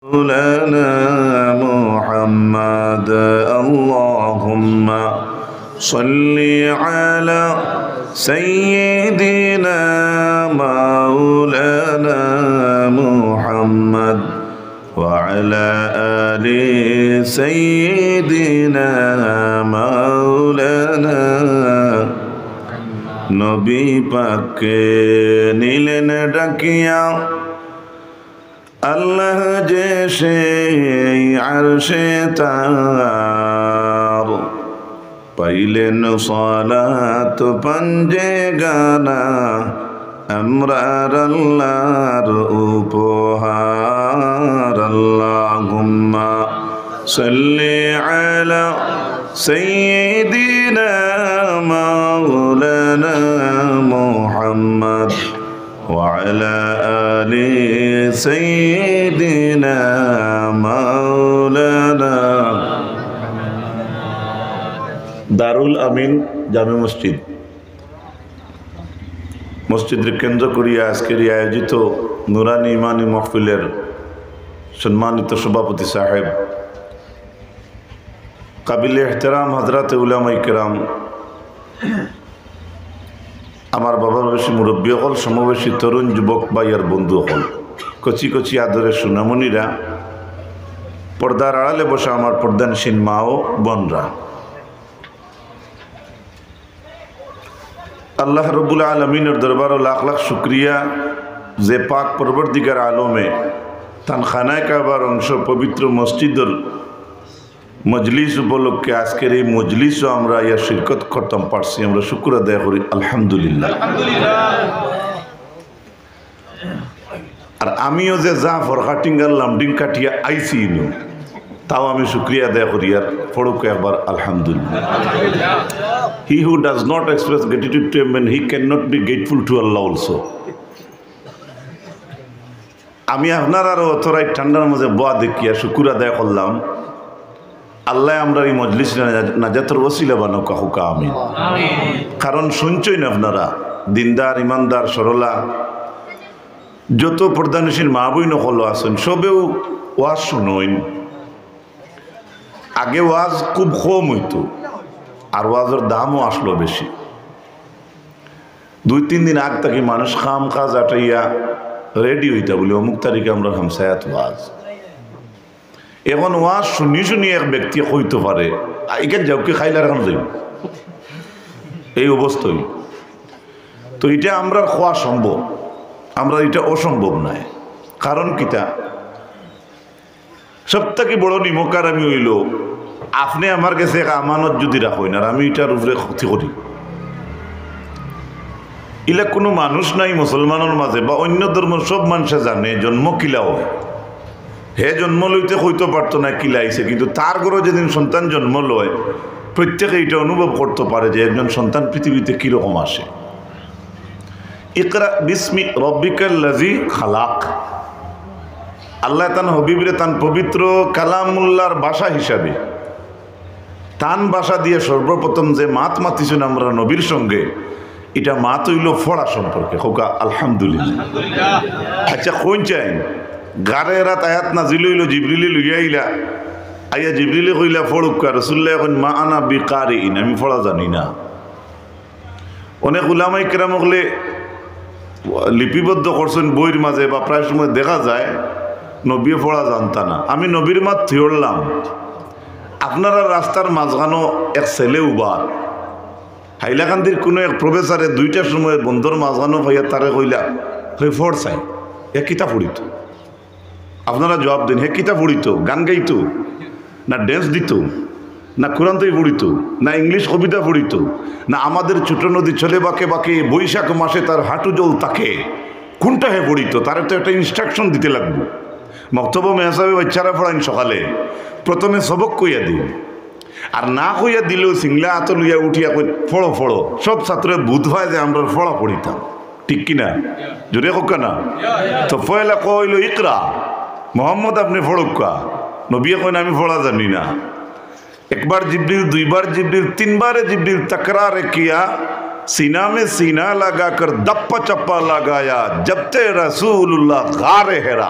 مولانا محمد اللهم صل على سيدنا مولانا محمد وعلى آل سيدنا مولانا নবী পাককে নিলেন ডাকিয়া আল্লাহ যে সেই আরশে তার পাইলেন সালাত পঞ্জে গানা আমরার আল্লাহর উপহার আল্লাহুম্মা সাল্লি আলা সাইয়্যিদিনা মাওলানা মুহাম্মদ وعلى آل سيدنا مولانا দারুল আমিন জামে মসজিদ মসজিদের কেন্দ্র করিয়া আজকের আয়োজিত নুরানি ইমানি মাহফিলের সম্মানিত সভাপতি সাহেব কাবিলে ইহতেরাম হযরতে উলামায়ে কেরাম আমার বাবার বেশি মুরব্বী হল সমবেশী তরুণ যুবক ভাই আর বন্ধু হল কচি কচি আদরের সুনামণিরা পর্দার আড়ালে বসা আমার পর্দানসীন মা ও বোনরা আল্লাহ রব্বুল আলমিনের দরবারও লাখ লাখ শুক্রিয়া যে পাক পরবর্তীকার আলমে তান খানায় কাবার অংশ পবিত্র মসজিদের মজলিস উপলক্ষে আজকের এই মজলিসও আমরা ইয়া শিরকত করতাম পারছি আমরা শুকর আদায় করি আলহামদুলিল্লাহ। আর আমিও যে যা ফরকাটিঙ্গার লামডিং কাটিয়া আইসি তাও আমি শুক্রিয়া আদায় করি আর পড়ুক একবার আলহামদুলিল্লাহ। He who does not express gratitude to him he can not be grateful to Allah also. আমি আপনার আরও অতরাই ঠান্ডার মধ্যে বোয়া দেখিয়া শুকুর আদায় করলাম আল্লাহ আমরা এই মজলিস নাজাতের ওসিলা বানো কাহুকা আমিন। কারণ শুনছই না আপনারা দিনদার ইমানদার সরলা যত প্রধানশীল মা বই নকল আছেন সবেও ওয়াজ শুনইন। আগে ওয়াজ খুব কম হইতো আর ওয়াজের দামও আসলো বেশি। 2-3 দিন আগ থেকে মানুষ খাম কাজ আটাইয়া রেডি হইতা বলে অমুক তারিখে আমরা হামসায়াত ওয়াজ। এখন ওয়াজ শুনি শুনি এক ব্যক্তি কইতে পারে এখানে যাও কি খাইলে এখন যাই এই অবস্থায়। তো এটা আমরা খোয়া সম্ভব, আমরা এটা অসম্ভব নয়। কারণ কিতা সব থেকে বড় নিমকার আমি হইল আপনি আমার কাছে এক আমানত যদি রাখেন আর আমি এটার উপরে ক্ষতি করি। ইলা কোনো মানুষ নাই মুসলমানের মাঝে বা অন্য ধর্মের সব মানুষে জানে জন্ম কিলা হয়। হে জন্ম লইতে হইতে পারতো না কিলাইছে, কিন্তু তার ঘরে যেদিন সন্তান জন্ম লয় প্রত্যেকে এটা অনুভব করতে পারে যে একজন সন্তান পৃথিবীতে কীরকম আসে। ইকরা বিস্মি রব্বিকাল্লাযী খালাক। আল্লাহ তান হবিবরে তান পবিত্র কালামুল্লাহর ভাষা হিসাবে তান ভাষা দিয়ে সর্বপ্রথম যে মাত মাতিছেন আমরা নবীর সঙ্গে, এটা মাত হইল ফড়া সম্পর্কে হোকা আলহামদুলিল্লাহ। আচ্ছা কোন চাই গারে রাত আয়াত নাজিল হইল জিবরিলে লইয়া আইলা আইয়া জিবরিলে কইলা ফড়ুকা রাসূলুল্লাহ এখন মা আনা বিকারিন আমি ফড়া জানি না। অনেক উলামায়ে কেরাম হলে লিপিবদ্ধ করছেন বইয়ের মাঝে বা প্রায় সময় দেখা যায় নবী ফড়া জানতা না। আমি নবীর মাত থিয়রলাম আপনারা রাস্তার মাঝখানো এক ছেলে উবার হাইলাকান্দির কোনো এক প্রফেসরে 2টার সময় বন্ধর মাঝখানো হইয়া তারে কইলা হয়ে ফড় চাই এ কিতা পড়িত। আপনারা জবাব দেন হে কিতা পড়িত, গান গাইত না ড্যান্স দিত না কোরআন তৈ পড়িত না ইংলিশ কবিতা পড়িত না আমাদের ছোট নদী চলে বাঁকে বাঁকে বৈশাখ মাসে তার হাঁটু জল তাকে কোনটা হে পড়িত। তার তো একটা ইনস্ট্রাকশন দিতে লাগবে। মক্তব্য মেহসাবে বাচ্চারা পড়াইন সকালে প্রথমে সবক কইয়া দিন আর না কইয়া দিলেও সিংলা হাত লইয়া উঠিয়া কই ফড়ো ফড়ো। সব ছাত্রের বুধ হয় যে আমরা ফড়া পড়িতাম, ঠিক কিনা জোরে হোক না। তো ফয়লা কইল ইকরা মোহাম্মদ আপনি ফড়ুকা, নবী কইন আমি ফড়া জানি না। একবার জিবরিল, দুইবার জিবরিল, তিনবারে জিবরিল तकरार किया, सीना में सीना लगाकर दप्पा चप्पा लगाया, जब ते रसूलुल्लाह गारे हेरा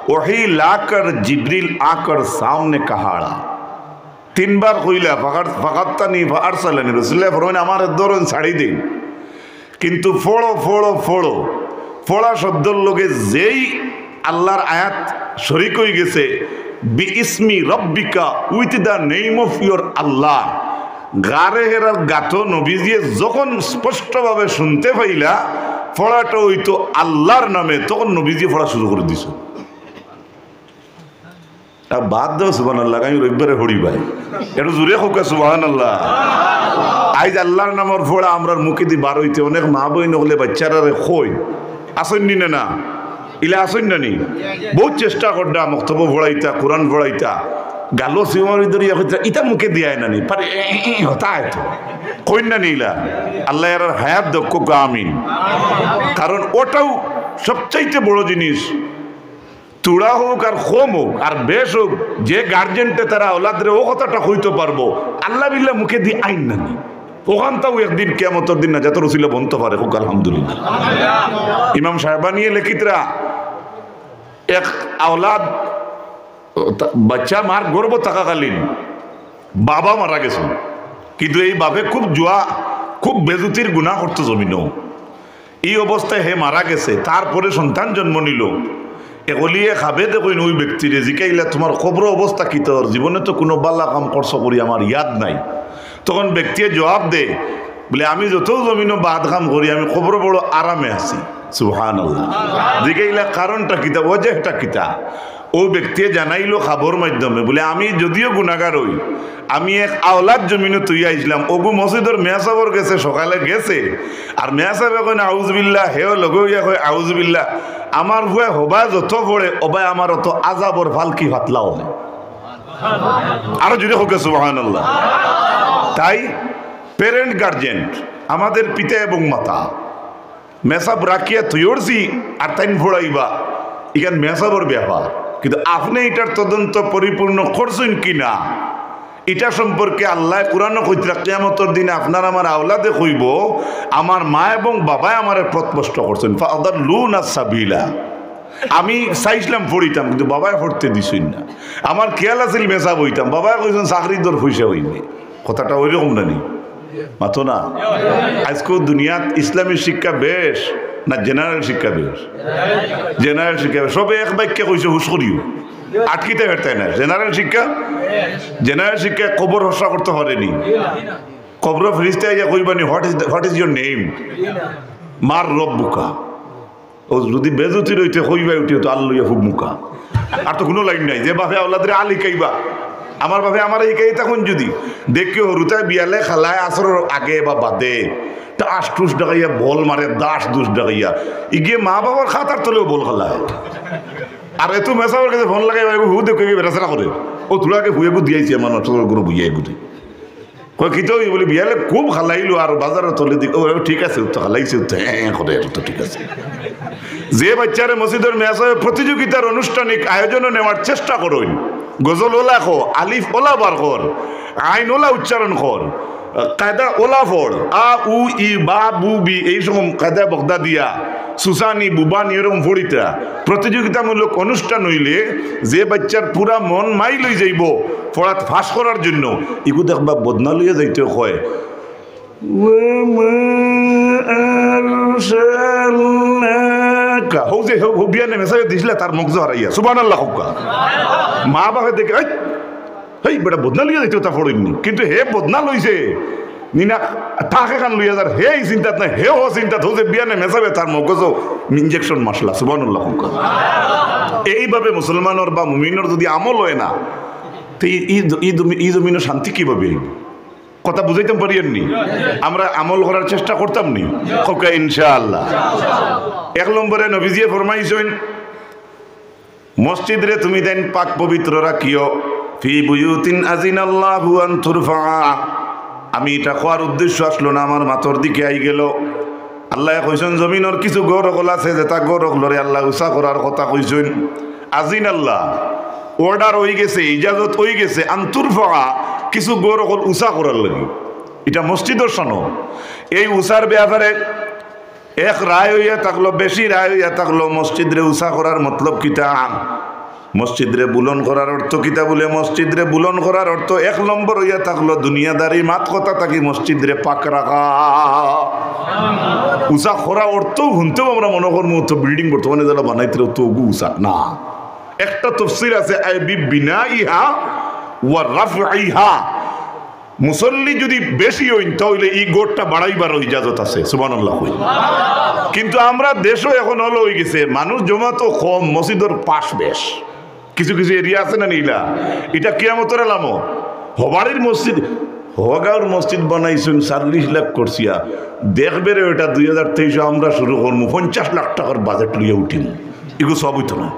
वही लाकर जिब्रील आकर सामने कहाड़ा। 3 बार কইলা ফাকাত্তানি ফারসালানি রাসূলুল্লাহ ফরমান আমার দরন ছাড়ি দিন, কিন্তু ফড়ো ফড়ো ফড়ো ফড়া শব্দের লগে যেই আল্লাহর আয়াত শরীক হয়ে গেছে বি ইসমি রব্বিকা with the name of your Allah, গারে হেরার গাতো নবীজিয়ে যখন স্পষ্টভাবে শুনতে পাইলা ফড়াটা হইতো আল্লাহর নামে, তখন নবীজি ফড়া শুরু করে দিছ। বাদ দাও সুবহানাল্লাহ, আমি রবিবারে হরি ভাই একটু জোরে হোক সুবহানাল্লাহ। আইজ আল্লাহর নামের ফোড়া আমরার মুখে দি বার হইতে অনেক মা বই নহলে বাচ্চারা কই আসেননি না, না ইলা আসেন না নি, বহুত চেষ্টা করডা মক্তব্য ফোড়াইতা কোরআন ফোড়াইতা গালো সিমারি ধরি ইটা মুখে দিয়ায় না নি পারে হতায় তো কই না নিলা। আল্লাহ এর হায়াত দক্ষ আমিন। কারণ ওটাও সবচাইতে বড় জিনিস, তুড়া হোক আর হোম হোক আর বেশ হোক, যে গার্জেনটা তারা ওলাদরে ও কথাটা হইতে পারবো আল্লাহ বিল্লাহ মুখে দিয়ে আইন না নি, ওখানটাও একদিন কিয়ামতের দিন না যত রসিলা বনতে পারে হোক আলহামদুলিল্লাহ। ইমাম সাহেবানিয়ে লেখিতরা এক আওলাদ বাচ্চা মার গর্ব থাকাকালীন বাবা মারা গেছে, কিন্তু এই বাপে খুব জুয়া খুব বেজুতির গুনাহ করতো জমিনও। এই অবস্থায় হে মারা গেছে, তারপরে সন্তান জন্ম নিল। এগলিয়ে খাবে দেখুন ওই ব্যক্তিরে জিকাইলা তোমার খবর অবস্থা কি, তোর জীবনে তো কোনো বাল্লা কাম করছো করি আমার ইয়াদ নাই। তখন ব্যক্তিয়ে জবাব দে বলে আমি যত জমিনও বাদ কাম করি আমি খবর বড় আরামে আছি। সুবহানাল্লাহ। জিকাইলা কারণটা কিতা, ওজহটা কিতা? ও ব্যক্তি জানাইলো খাবর মাধ্যমে বলে আমি যদিও গুনাহগার হই, আমি এক আওলাদ জমিনে তুই আইছিলাম ওগু মসজিদের মেয়া সাহেবর গেছে সকালে গেছে, আর মেয়া সাহেব কয় আউযুবিল্লাহ, হেও লগইয়া কয় আউযুবিল্লাহ, আমার হুয়ে হবা যত পড়ে অবাই আমার অত আজাবর ফালকি ফাতলাও হয়। আরো জুড়ে হোক সুবহানাল্লাহ। তাই প্যারেন্ট গার্জেন আমাদের পিতা এবং মাতা মেসাব রাখিয়া তুইরছি আর তাইন ফোড়াইবা এখান মেসাবর ব্যাপার, কিন্তু আপনি এটার তদন্ত পরিপূর্ণ করছেন কিনা এটা সম্পর্কে আল্লাহ কুরআনে কইতরা কিয়ামতের দিনে আপনার আমার আওলাদে কইব আমার মা এবং বাবাই আমারে প্রস্পষ্ট করছেন ফাদাল্লুনা সাবিলা। আমি চাইছিলাম পড়িতাম কিন্তু বাবাই পড়তে দিছেন না, আমার খেয়াল আছিল মেসাব হইতাম, বাবাই কইছেন চাকরির দর পয়সা হইবে। কথাটা ওইরকম নানি মাতো না। আজকেও দুনিয়াত ইসলামী শিক্ষা বেশ না জেনারেল শিক্ষা বেশ? জেনারেল শিক্ষা সবে এক বাক্যে কইছে হুশ করিও, আটকিতে ফেরতাই না। জেনারেল শিক্ষা কবর হসা করতে পারেনি, কবর ফিরিস্তে আইয়া কইবানি হোয়াট ইজ ইউর নেম, মার রব্বুকা। ও যদি বেজতি রইতে কইবাই উঠিও তো আল্লাহ খুব মুখা, আর তো কোনো লাইন নাই যে বাপে আল্লাহ আলী কাইবা আমার বাপে আমার এই কাই তখন যদি দেখিও হরুতায় বিয়ালে খালায় আসর আগে বা বাদে দাস টুস ডাকাইয়া বল মারে, দাস দুস ডাকাইয়া ইগিয়ে মা বাবার খাতার তলেও বল খালায়। আর এত মেসাবার কাছে ফোন লাগাই হু দেখে বেড়াচেরা করে ও তোলাকে হুয়ে গু দিয়েছি আমার কোনো বুঝিয়ে গুটি কয় কি তো বলি বিয়ালে খুব খালাইলো আর বাজারে তলে দিক ও ঠিক আছে তো খালাইছে তো হ্যাঁ করে তো ঠিক আছে। যে বাচ্চারে মসজিদের মেসাবে প্রতিযোগিতার আনুষ্ঠানিক আয়োজনে নেওয়ার চেষ্টা করুন, গজল ওলা খো, আলিফ ওলা বার কর, আইন ওলা উচ্চারণ কর, কায়দা ওলা ফড়, আ উ ই বা বু বি এই রকম কায়দা বগদা দিয়া সুসানি বুবানি এরকম ফড়িতা প্রতিযোগিতামূলক অনুষ্ঠান হইলে যে বাচ্চার পুরা মন মাই লই যাইব পড়াত ফাঁস করার জন্য ইগু দেখবা বদনা লইয়া যাইতে হয় তার মগজ হারাইয়া সুবহানাল্লাহ মা বাপে দেখে এই বেটা বদনা লইয়া যাইতে তা পড়িনি, কিন্তু হে বদনা লইছে নিনা তাকে খান লইয়া যার হে চিন্তাত নাই হে ও চিন্তাত হচ্ছে বিয়ানে মেসাবে তার মগজ ইনজেকশন মাসলা সুবহানাল্লাহ। এইভাবে মুসলমানের বা মুমিনের যদি আমল হয় না তো এই জমিনের শান্তি কিভাবে কথা বুঝাইতে পারিয়েননি? আমরা আমল করার চেষ্টা করতাম নি খোকা ইনশাআল্লাহ। 1 নম্বরে নবীজিয়ে ফরমাইছেন মসজিদ রে তুমি দেন পাক পবিত্র রাখিও ফি বুয়ুতিন আযিনাল্লাহু আন তুরফা। আমি এটা কোয়ার উদ্দেশ্য আসলো না, আমার মাথার দিকে আই গেল। আল্লাহ কইছেন জমিনের কিছু গৌরকল আছে যেটা গৌরকলরে আল্লাহ উষা করার কথা কইছেন। আযিনাল্লাহ অর্ডার হয়ে গেছে, ইজাজত হয়ে গেছে আন্তুরফা কিছু গৌরকল উষা করার লাগে। এটা মসজিদের সনো। এই উষার ব্যাপারে এক রায় হইয়া থাকলো, বেশি রায় হইয়া থাকলো মসজিদ রে উষা করার মতলব কিতা মসজিদ রে বুলন করার অর্থ কিতা বলে? মসজিদ রে বুলন করার অর্থ 1 নম্বর হইয়া থাকলো দুনিয়াদারি মাত কথা থাকি মসজিদ রে পাক রাখা। উষা খরা অর্থ শুনতেও আমরা মনে করবো তো বিল্ডিং বর্তমানে যারা বানাইতে তো উষা না। একটা তফসির আছে বিনা ইহা ওয়া রাফইহা, মুসল্লি যদি বেশি হইন তাহলে এই গোটটা বাড়াইবার ইজাজত আছে, সুবহানাল্লাহ। কিন্তু আমরা দেশও এখন হলো হয়ে গেছে মানুষ জমা তো কম, মসজিদের পাশ বেশ কিছু কিছু এরিয়া আছে না নীলা, এটা কিয়ামতের আলামত। হবাড়ির মসজিদ হগাঁওর মসজিদ বানাইছেন 40 লাখ করছিয়া, দেখবে রে ওটা 2023 আমরা শুরু করবো 50 লাখ টাকার বাজেট লিয়ে উঠিম, এগুলো সব হইতো না।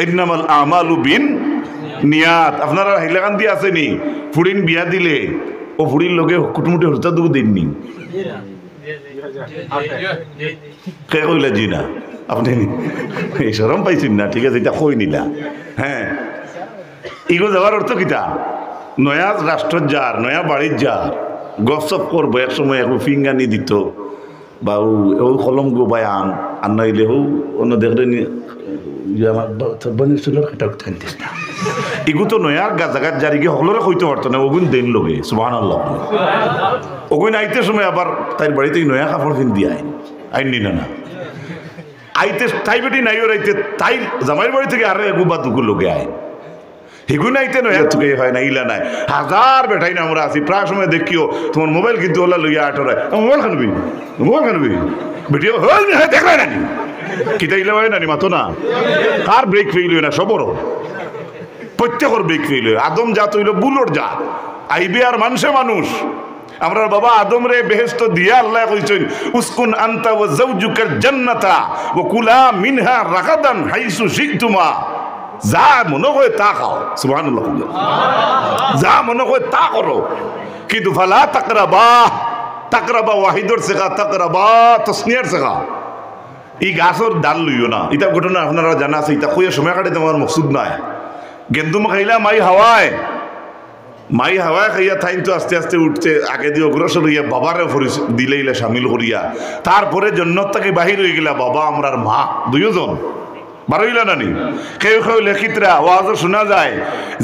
ইন্নামাল আমালু বিন নিয়াত। আপনারা হাইলাকান্দি আসেনি ফুড়িন বিয়া দিলে ও ফুড়ির লোকে কুটুমুটি হরতা দুঃখ দেননি, কে কইলা জি না আপনি এই সরম পাইছেন না, ঠিক আছে এটা কই নিলা। হ্যাঁ, এগুলো যাওয়ার অর্থ কিতা? নয়া রাষ্ট্র যার নয়া বাড়ির যার গপসপ করবো, এক সময় এখন ফিঙ্গানি দিত বা ও কলম গো বাই আন নাইলে হো অন্য দেখলে এগুলো তো নয়ার জায়গার জারিকে সকলরে কইতে পারতো না, ওগুন দেন লোকে সুবহানাল্লাহ। ওগুন আইতে সময় আবার তাই বাড়িতে নয়া কাপড় কিন দিয়ে আইন নিল না, আইতে তাই বেটি নাই ওর আইতে তাই জামাইয়ের বাড়ি থেকে আরো এগু বা দুগুর লোকে আয় হিগুন আইতে নয়া তুকে হয় না, ইলা নাই হাজার বেটাই না আমরা আছি। প্রায় সময় দেখিও তোমার মোবাইল কিন্তু ওলা লইয়া আটরায়, মোবাইল খানবি বেটি দেখবে না কিতা ইলা হয় না মাতো না, কার ব্রেক ফেইল না সবরও প্রত্যেকের ব্রেক ফেইল। আদম জাত হইল বুলোর জাত, আইবে আর মানুষ। আমরা বাবা আদম রে বেহেশত দিয়া আল্লাহ কইছেন উসকুন আনতা ওয়া যাওজুকাল জান্নাতা ওয়া কুলা মিনহা রাগাদান হাইসু শিকতুমা, যা মনে হয় তা খাও, সুবহানাল্লাহ, যা মনে হয় তা করো, কিন্তু ফালা তাকরাবা ওয়াহিদর সেখা তাকরাবা তসনিয়ার সেখা, এই গাছর ডাল লইও না। এটা ঘটনা আপনারা জানা আছে, এটা কইয়া সময় কাটে তোমার মকসুদ নাই। গেন্দুম খাইলা মাই হাওয়ায় খাইয়া থাইন তো আস্তে আস্তে উঠছে, আগে দিয়ে অগ্রসর হইয়া বাবারে দিলেইলা সামিল করিয়া, তারপরে জন্নত থেকে বাহির হয়ে গেলা বাবা আমরার মা দুইজন বারইলা নানি। কেউ লেখিতরা ওয়াজ শোনা যায়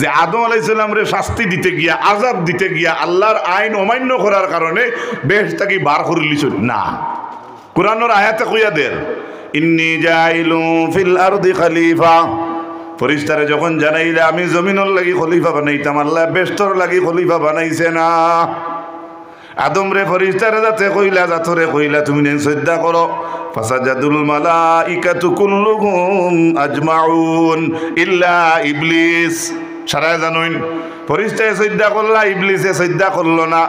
যে আদম আলাইহিস সালাম রে শাস্তি দিতে গিয়া, আযাব দিতে গিয়া আল্লাহর আইন অমান্য করার কারণে বেহেশত থেকে বার করে লিছ না। কুরআনের আয়াতে কইয়া দেন ইন্নী জাইলু ফিল আরদি খলিফা, ফেরেশতারে যখন জানাইলে আমি জমিনের লাগি খলিফা বানাইতাম, আল্লাহ বেহেশতর লাগি খলিফা বানাইছে না। আদম রে ফেরেশতারে যাতে কইলা জাতরে কইলা তুমি নেন শ্রদ্ধা করো, ফাসাজাদুল মালাইকাতু কুল্লুহুম আজমাউন ইল্লা ইবলিস। সারা জানুন ফেরেশতায়ে শ্রদ্ধা করলা, ইবলিসে শ্রদ্ধা করলো না।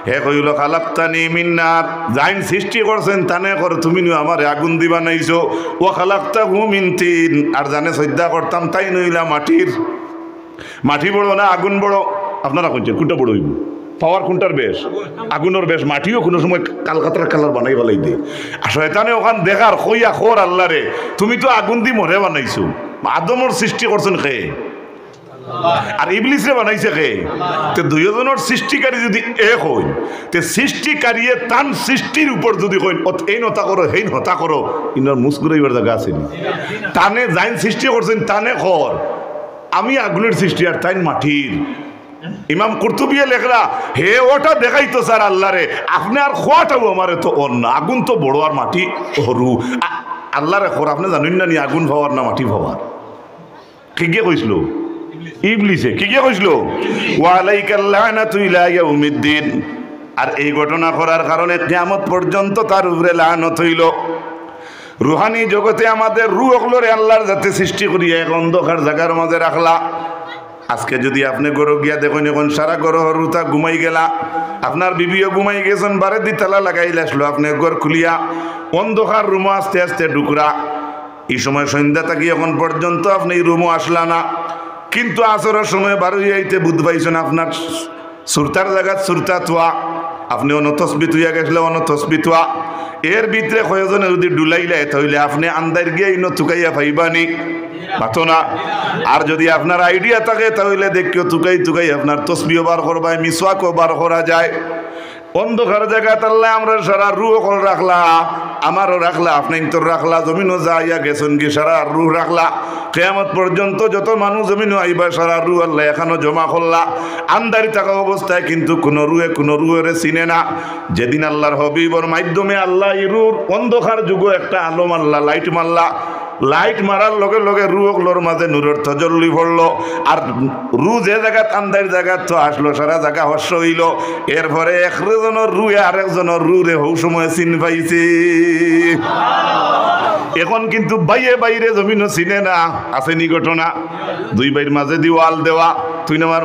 হে কইল খালাকতানি মিন নার, যাইন সৃষ্টি করছেন তানে কর, তুমি আমারে আগুন দি বানাইছো। ও খালাকতাহু মিন তিন, আর জানে শ্রদ্ধা করতাম তাই নইলা মাটি বড় না আগুন বড়? আপনারা কইছেন কোনটা বড় হইব? পাওয়ার কোনটার বেশ? আগুনের বেশ। মাটিও কোনো সময় কালকাতার কালার বানাই ফেলাই দে। আর শয়তানে ওখান দেখার কইয়া খোর আল্লাহ রে তুমি তো আগুন দি মরে বানাইছো। আদমর সৃষ্টি করছেন কে? আর ইবলিসে বানাইছে কে? তে দুইজনের সৃষ্টিকারী যদি এক হই, তে সৃষ্টিকারীয়ে তান সৃষ্টির উপর যদি কইন এই নতা করো হেই নতা করো, ইনার মুসগুরাইবার জায়গা আছে না। তানে যাইন সৃষ্টি করছেন তানে খর, আমি আগুনের সৃষ্টি আর তাইন মাটির। ইমাম কুরতুবিয়ে লেখরা হে ওটা দেখাইতো স্যার আল্লাহ রে, আপনি আর খোয়াটাও আমারে তো অন্য, আগুন তো বড় আর মাটি সরু। আল্লাহ রে খর আপনি জানেন না নি আগুন ভাবার না মাটি ভাবার? কে গিয়ে কইছিল? ইবলিসে। কি গিয়ে কইছিল? ওয়া আলাইকাল লানাতু ইলা ইয়াউমিদ্দিন। আর এই ঘটনা করার কারণে কিয়ামত পর্যন্ত তার উপরে লানত হইল। রুহানি জগতে আমাদের রূহ হলরে আল্লাহর যাতে সৃষ্টি করিয়া এক অন্ধকার জায়গার মাঝে রাখলা। আজকে যদি আপনি গরু গিয়া দেখুন এখন সারা গরু রুতা ঘুমাই গেলা, আপনার বিবিও ঘুমাই গেছেন, বারে দি তালা লাগাই আসলো, আপনি ঘর খুলিয়া অন্ধকার রুমো আস্তে আস্তে ঢুকরা। এই সময় সন্ধ্যা থাকি এখন পর্যন্ত আপনি এই রুমও আসলা না, কিন্তু আসরের সময় বারো যাইতে বুধ পাইছেন আপনার সুরতার জায়গা সুরতা তোয়া, আপনি অনতসবিত হইয়া গেছিল অনতসবিত হওয়া। এর ভিতরে কয়েকজনে যদি ডুলাইলে তাহলে আপনি আন্দার গিয়ে ইনো তুকাইয়া পাইবানি পাতো না। আর যদি আপনার আইডিয়া থাকে তাহলে দেখিও তুকাই আপনার তসবিও বার করবাই, মিসওয়াকও বার করা যায়। অন্ধকার জায়গা তাহলে আমরা সারা রুহ করে রাখলা, আমারও রাখলা, আপনার তোর রাখলা, জমিনও যাইয়া গেছেন কি সারা রুহ রাখলা। কিয়ামত পর্যন্ত যত মানুষ জমিনও আইবা সারা রুহ আল্লাহ এখানো জমা করলা। আন্দারি থাকা অবস্থায় কিন্তু কোনো রুহেরে চিনে না। যেদিন আল্লাহর হবিবর মাধ্যমে আল্লাহ রুর অন্ধকার যুগ একটা আলো মারলা, লাইট মারার লগে লগে রুহগুলোর মাঝে নূরের তজল্লি পড়লো। আর রু যে জায়গা আন্দার জায়গা তো আসলো, সারা জায়গা হর্ষ হইল। এরপরে একজনের রুয়ে আরেকজনের রুরে হৌ সময় চিন পাইছে। এখন কিন্তু বাইরে জমিনও চিনে না। আসেনি ঘটনা? দুই ভাইয়ের মাঝে দিওয়াল দেওয়া, তুই আমার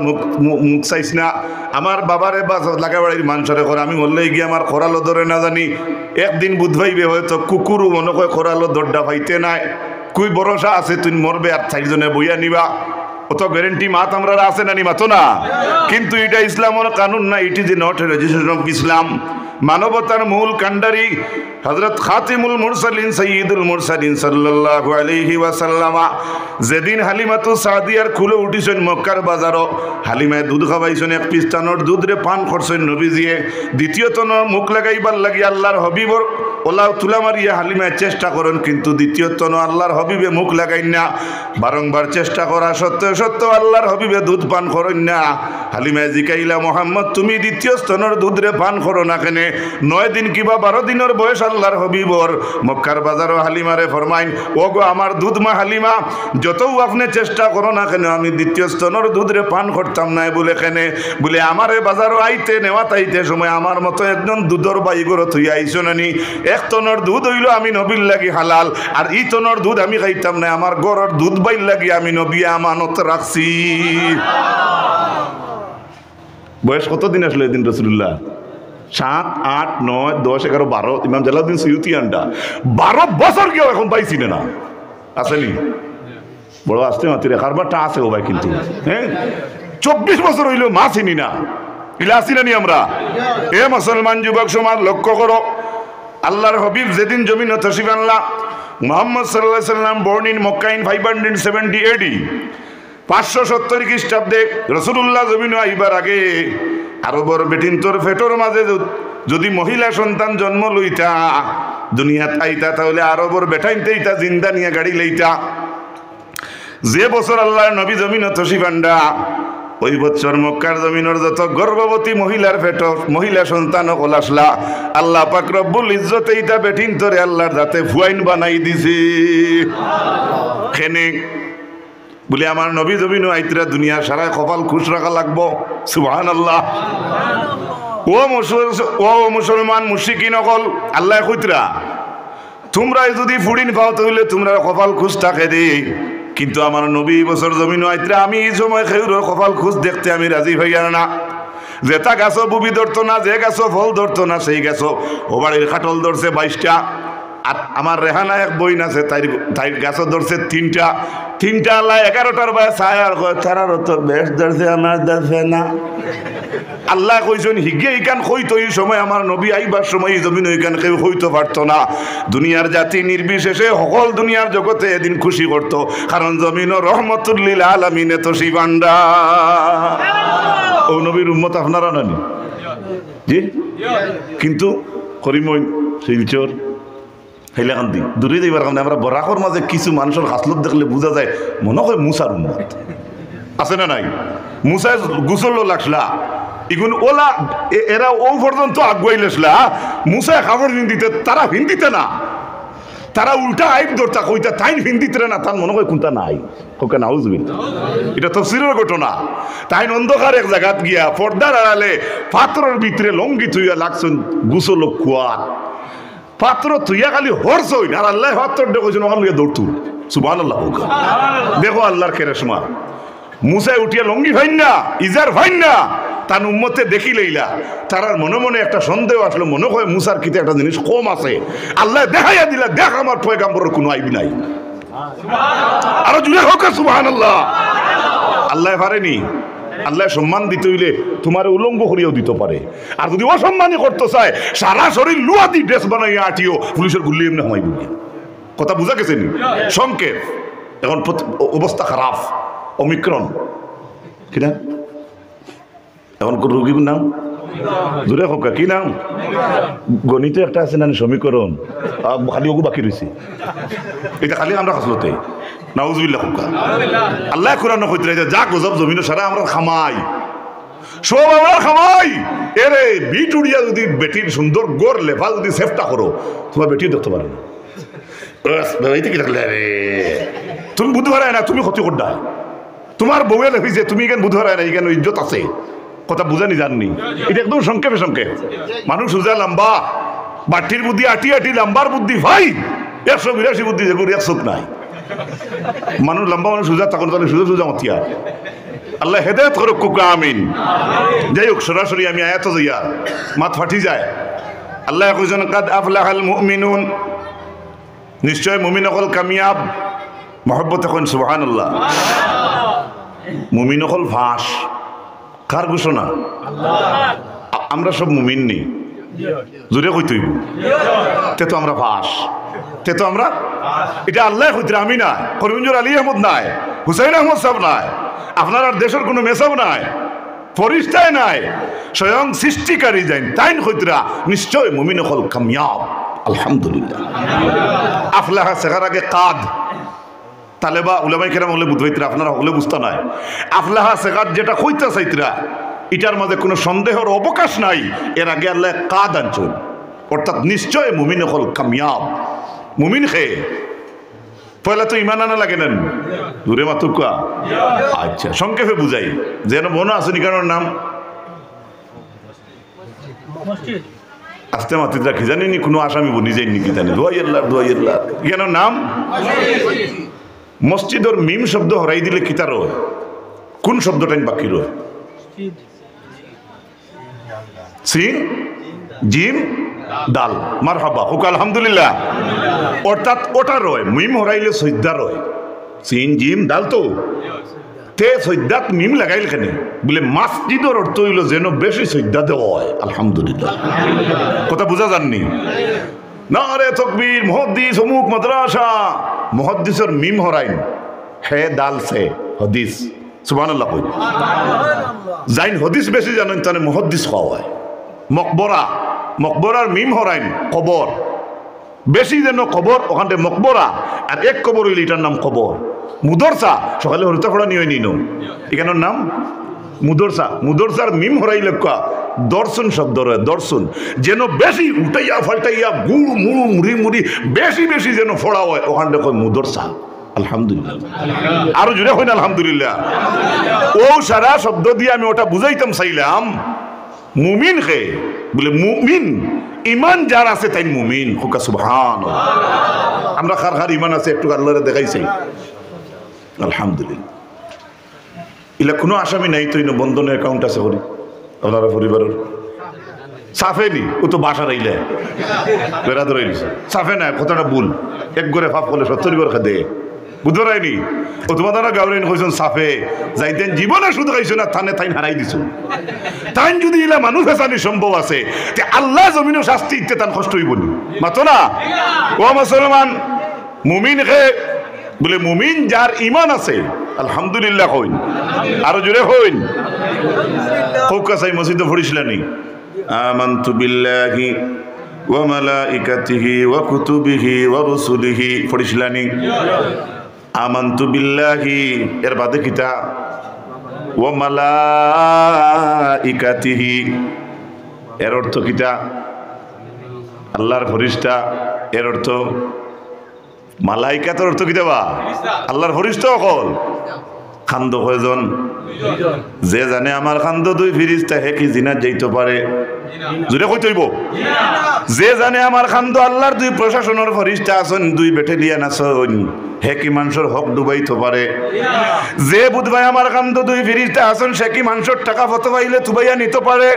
মুখ চাইস না। আমার বাবারে বা লাগাবাড়ির মানুষরে করে আমি বললে গিয়ে আমার খরালো ধরে না জানি। একদিন বুধ ভাইবে হয়তো কুকুরও মনে করে খরালো দরডা পাইতে নাই। কুই ভরসা আছে তুই মরবে আর 4 জনে বইয়া নিবা, অত গ্যারেন্টি মাত আমরা আছে না নি মাতো না। কিন্তু এটা ইসলামের কানুন না, it is not a registration of Islam. মানবতার মূল কান্ডারি হযরত খাতিমুল মুরসালিন সাইয়্যিদুল মুরসালিন সাল্লাল্লাহু আলাইহি ওয়াসাল্লাম যেদিন হালিমাতু সাদিয়ার খুলে উঠিছেন মক্কার বাজারও, হালিমায় দুধ খাওয়াইছেন, এক পিস্তানোর দুধ রে পান করছেন নবীজিয়ে। দ্বিতীয়ত মুখ লাগাইবার লাগি আল্লাহর হবিবর ওলা তুলা মারিয়া হালিমায় চেষ্টা করেন, কিন্তু দ্বিতীয়ত আল্লাহর হবিবে মুখ লাগাইন না। বারংবার চেষ্টা করা সত্ত্বেও আল্লাহর হবিবে দুধ পান করেন না। হালিমায় জিকাইলা, মোহাম্মদ তুমি দ্বিতীয় স্তনের দুধ রে পান করো না কেনে? 9 দিন কিবা 12 দিনের বয়স আল্লাহর হবিবর। মক্কার বাজারও হালিমারে ফরমাইন, ও গো আমার দুধ মা হালিমা, যতও আপনি চেষ্টা করো না কেন আমি দ্বিতীয় স্তনের দুধ রে পান করতাম না। বলে কেনে? বলে আমারে বাজারও আইতে নেওয়া তাইতে সময় আমার মতো একজন দুধর বাইগর থুই আইসো নানি। 1 টনের দুধ হইল আমি নবীর লাগি হালাল, আর ই টনের দুধ আমি খাইতাম না। আমার গরর দুধ বাইর লাগি আমি নবী আমানত রাখছি। বয়স কতদিন আসলো এদিন রসুল্লাহ? 7, 8, 9, 10, 11, 12। ইমাম জালালউদ্দিন সৈয়ুতি আন্ডা 12 বছর কেউ এখন পাইছি না। আসেনি? বড় আসতে মাতিরে কারবারটা আছে ও ভাই, কিন্তু হ্যাঁ 24 বছর হইলেও মা চিনি না। ইলা আসি নানি আমরা? এ মুসলমান যুবক সমাজ লক্ষ্য করো, আল্লাহর হবিব যেদিন জমিন তশরিফ আনলা, মুহাম্মদ সাল্লাল্লাহু আলাইহি সাল্লাম born in Makkah in 570 AD, 570 খ্রিস্টাব্দে রাসূলুল্লাহ জমিনে আইবার আগে আরবর বেটিন তোর ফেটোর মাঝে যদি মহিলা সন্তান জন্ম লইতা দুনিয়াত আইতা, তাহলে আরবর বেটাইনতে ইতা জিন্দা নিয়ে গাড়ি লইতা। যে বছর আল্লাহর নবী জমিন তশরিফ আনডা, ওই বছর মক্কার জমিনের যত গর্ভবতী মহিলার ফেটো মহিলা সন্তান হল আসলা, আল্লাহ পাক রব্বুল ইজ্জতে ইতা বেটিন তোরে আল্লাহর যাতে ফুয়াইন বানাই দিছে। খেনে বলে আমার নবী জমিন আইতরা দুনিয়া সারা কপাল খুশ রাখা লাগবো। সুবহানাল্লাহ। ও মুসলমান মুশরিকিন হল আল্লাহ কইতরা, তোমরা যদি ফুড়িন পাও তাহলে তোমরা কপাল খুশ থাকে দে, কিন্তু আমার নবী বছর জমিন আইতরা আমি এই সময় খেউর কপাল খুশ দেখতে আমি রাজি হইয়া না। যেটা গাছ বুবি ধরতো না, যে গাছ ফল ধরতো না, সেই গাছ ও বাড়ির খাটল ধরছে 22টা। আর আমার রেহানা এক বইন আছে, তাই গাছ ধরছে 3টা। আল্লাহ 11টার বয়স চায় আর তারার তো বেশ ধরছে, আমার ধরছে না। আল্লাহ কইছেন হিগে ইকান হইতো এই সময় আমার নবী আইবার সময় জমিন ওইখান কেউ হইতে পারতো না। দুনিয়ার জাতি নির্বিশেষে সকল দুনিয়ার জগতে এদিন খুশি করত, কারণ জমিন রহমতুল লিল আলামিনে তো শিবান্ডা। ও নবীর উম্মত আপনারা নানি জি, কিন্তু করিমই শিলচর হেলাকান্দি দূরে যাইবার কারণে আমরা বরাকর মাঝে কিছু মানুষের হাসলত দেখলে বোঝা যায় মনে হয় মুসার উম্মত আছে না নাই। মুসায় গুসল লাগলা ইগুন ওলা এরা ও পর্যন্ত আগুয়াইলেসলা, মুসায় খাবার হিন্দিতে, তারা হিন্দিতে না, তারা উল্টা আইব ধরতা কইতা তাই হিন্দিতে না, তার মনে হয় কোনটা নাই কোকে নাউজুবিল্লাহ। এটা তাফসীরের ঘটনা। তাই অন্ধকার এক জায়গাত গিয়া পর্দার আড়ালে পাত্রের ভিতরে লঙ্গি থুইয়া লাগছেন গুসল কুয়াত, পাত্র থুইয়া খালি হরস হইন আর আল্লাহ পাত্র দেখছেন ওখান লইয়া দৌড় তুল। সুবহানাল্লাহ। দেখো আল্লাহর কেরেশমা। মুসায় উঠিয়া লঙ্গি ভাইন না, ইজার ভাইন না, তার উম্মতে দেখি লইলা, তারার মনে মনে একটা সন্দেহ আসলো, মনে হয় মুসার কিতে একটা জিনিস কম আছে। আল্লাহ দেখাইয়া দিলা, দেখ আমার পয়গাম্বরের কোনো আইব নাই। আরো জুড়ে হোক সুবহানাল্লাহ। আল্লাহ পারেনি, আল্লাহ সম্মান দিতে হইলে তোমার উলঙ্গ করিয়াও দিতে পারে, আর যদি অসম্মানই করতে চায় সারা শরীর লুয়া দি ড্রেস বানাইয়া আটিও পুলিশের গুল্লি এমনি হমাইব। কথা বুঝা গেছে নি? সংকেত এখন অবস্থা খারাপ। অমিক্রণ কিনা এখন রোগীর নাম দূরে হোক কি নাম? গণিত একটা আছে না সমীকরণ, খালি ওগু বাকি রয়েছে এটা খালি আমরা খাসলতে নাউজুবিল্লাহ খুকা আল্লাহ কোরআন কইতে যা গজব জমিন সারা আমরা খামাই সব আমরা খামাই এরে বিটুড়িয়া যদি বেটির সুন্দর গোর লেফা যদি সেফটা করো তোমার বেটিও দেখতে পারে না তুমি বুঝতে পারে না তুমি ক্ষতি করডা তোমার বউয়ে লেখিছে তুমি কেন বুঝতে পারে না এখানে ইজ্জত আছে কথা বুঝানি জাননি এটা একদম সংক্ষেপে সংক্ষেপ মানুষ সোজা লম্বা বাটির বুদ্ধি আটি আটি লম্বার বুদ্ধি ভাই 182 বুদ্ধি যেগুলো এক চোখ নাই মানুষ লম্বা মানুষ সোজা তখন তাহলে সোজা সোজা মতিয়া আল্লাহ হেদায়েত করুক কুকা আমিন যাই হোক সরাসরি আমি আয়াত যাইয়া মাত ফাটি যায় আল্লাহ কইছেন কাদ আফলাহাল মুমিনুন নিশ্চয় মুমিন হল কামিয়াব মহব্বত এখন সুবহানাল্লাহ মুমিন হল ফাঁস কার ঘোষণা আমরা সব মুমিন নেই জোরে কই তুই তে তো আমরা ফাঁস তে তো আমরা এটা আল্লাহ কইতে আমি না করিমজুর আলী আহমদ নাই হুসাইন আহমদ সাহেব নাই আপনার আর দেশের কোনো মেসাব নাই ফরিস্তায় নাই স্বয়ং সৃষ্টিকারী যাইন তাইন কইতরা নিশ্চয় মুমিন হল কামিয়াব আলহামদুলিল্লাহ আফলাহা সেখার আগে কাদ তালেবা উলামাই কেরাম হলে বুঝবাইতরা আপনারা হলে বুঝতে নাই আফলাহা সেখার যেটা কইতা চাইতরা এটার মাঝে কোনো সন্দেহের অবকাশ নাই এর আগে আল্লাহ কাদ আনছেন অর্থাৎ নিশ্চয় মুমিন হল কামিয়াব মুমিন খে পয়লা তো ইমান আনা লাগে নেন দূরে মাতুকা আচ্ছা সংক্ষেপে বুঝাই যেন মনে আছে নিকানোর নাম আস্তে মাতিরা কি জানি নি কোনো আসামি নিজেই নি কি জানি দোয়াইল্লাহ কেন নাম মসজিদর মিম শব্দ হরাই দিলে কিতার কোন শব্দটাই বাকি রয় সিন জিম ডাল মারহাবা হুক আলহামদুলিল্লাহ অর্থাৎ ওটা রয় মিম হরাইলে সৈদ্যা রয় সিন জিম ডাল তো তে সৈদ্যাত মিম লাগাইল কেন বলে মসজিদের অর্থ হইল যেন বেশি সৈদ্যা দেওয়া হয় আলহামদুলিল্লাহ কথা বুঝা যাননি নারে তাকবীর মুহাদ্দিস অমুক মাদ্রাসা মুহাদ্দিসের মিম হরাইন হে দাল সে হাদিস সুবহানাল্লাহ কই জাইন হাদিস বেশি জানেন তানে মুহাদ্দিস খাওয়া হয় মকবরার মিম হরাইন কবর বেশি যেন কবর ওখানে মকবরা আর এক কবর হইলে এটার নাম কবর মুদরসা সকালে হরতা ফোড়া নিয়ে নিন এখানের নাম মুদরসার মিম হরাইলে দর্শন শব্দ রয় দর্শন যেন বেশি উঠাইয়া ফাল্টাইয়া গুড় মুড়ু মুড়ি মুড়ি বেশি বেশি যেন ফোড়া হয় ওখানে কয় মুদরসা আলহামদুলিল্লাহ আরো জুড়ে হয় না আলহামদুলিল্লাহ ও সারা শব্দ দিয়ে আমি ওটা বুঝাইতাম চাইলাম মুমিন খে বলে মুমিন ইমান যার আছে তাই মুমিন হুকা সুবহানাল্লাহ আমরা খার ইমান আছে একটু আল্লাহরে দেখাইছি আলহামদুলিল্লাহ ইলা কোনো আসামি নাই তো বন্ধন অ্যাকাউন্ট আছে করি আপনারা পরিবারের সাফে নি ও তো বাসা রইলে বেড়া ধরাইলিছে সাফে না কথাটা ভুল এক ঘরে ফাপ করলে 70 ঘর খাদে বুঝতে পারাইনি ও তোমার দ্বারা গাউরেন কইছেন সাফে যাইতেন জীবনে শুধু খাইছো না থানে তাইন হারাই দিছো তাইন যদি ইলা মানুষ হেসানি সম্ভব আছে তে আল্লাহ জমিনও শাস্তি ইতে তান কষ্ট হইব নি মাতো না ও মুসলমান মুমিন কে বলে মুমিন যার ঈমান আছে আলহামদুলিল্লাহ কইন আরো জোরে কইন ফোকাসাই মসজিদে পড়িছিলানি আমানতু বিল্লাহি ওয়া মালাইকাতিহি ওয়া কুতুবিহি ওয়া রুসুলিহি পড়িছিলানি আমানতু বিল্লাহি এর বাদে কিতা ওয়া মালাইকাতিহি এর অর্থ কিতা আল্লাহর ফেরেশতা এর অর্থ মালাইকাতের অর্থ কিতা বা আল্লাহর ফেরেশতা কল খান্দ কয়জন যে জানে আমার খান্দ দুই ফেরেশতা হে কি জিনাত যাইতে পারে জুরে কই তৈব যে জানে আমার খান্দ আল্লাহর দুই প্রশাসনের ফেরেশতা আছেন দুই ব্যাটালিয়ন আছেন হে কি মানুষের হক ডুবাইতে পারে যে বুধবাই আমার খান্দ দুই ফেরেশতা আছেন সে কি মানুষের টাকা ফতবাইলে তুবাইয়া নিতে পারে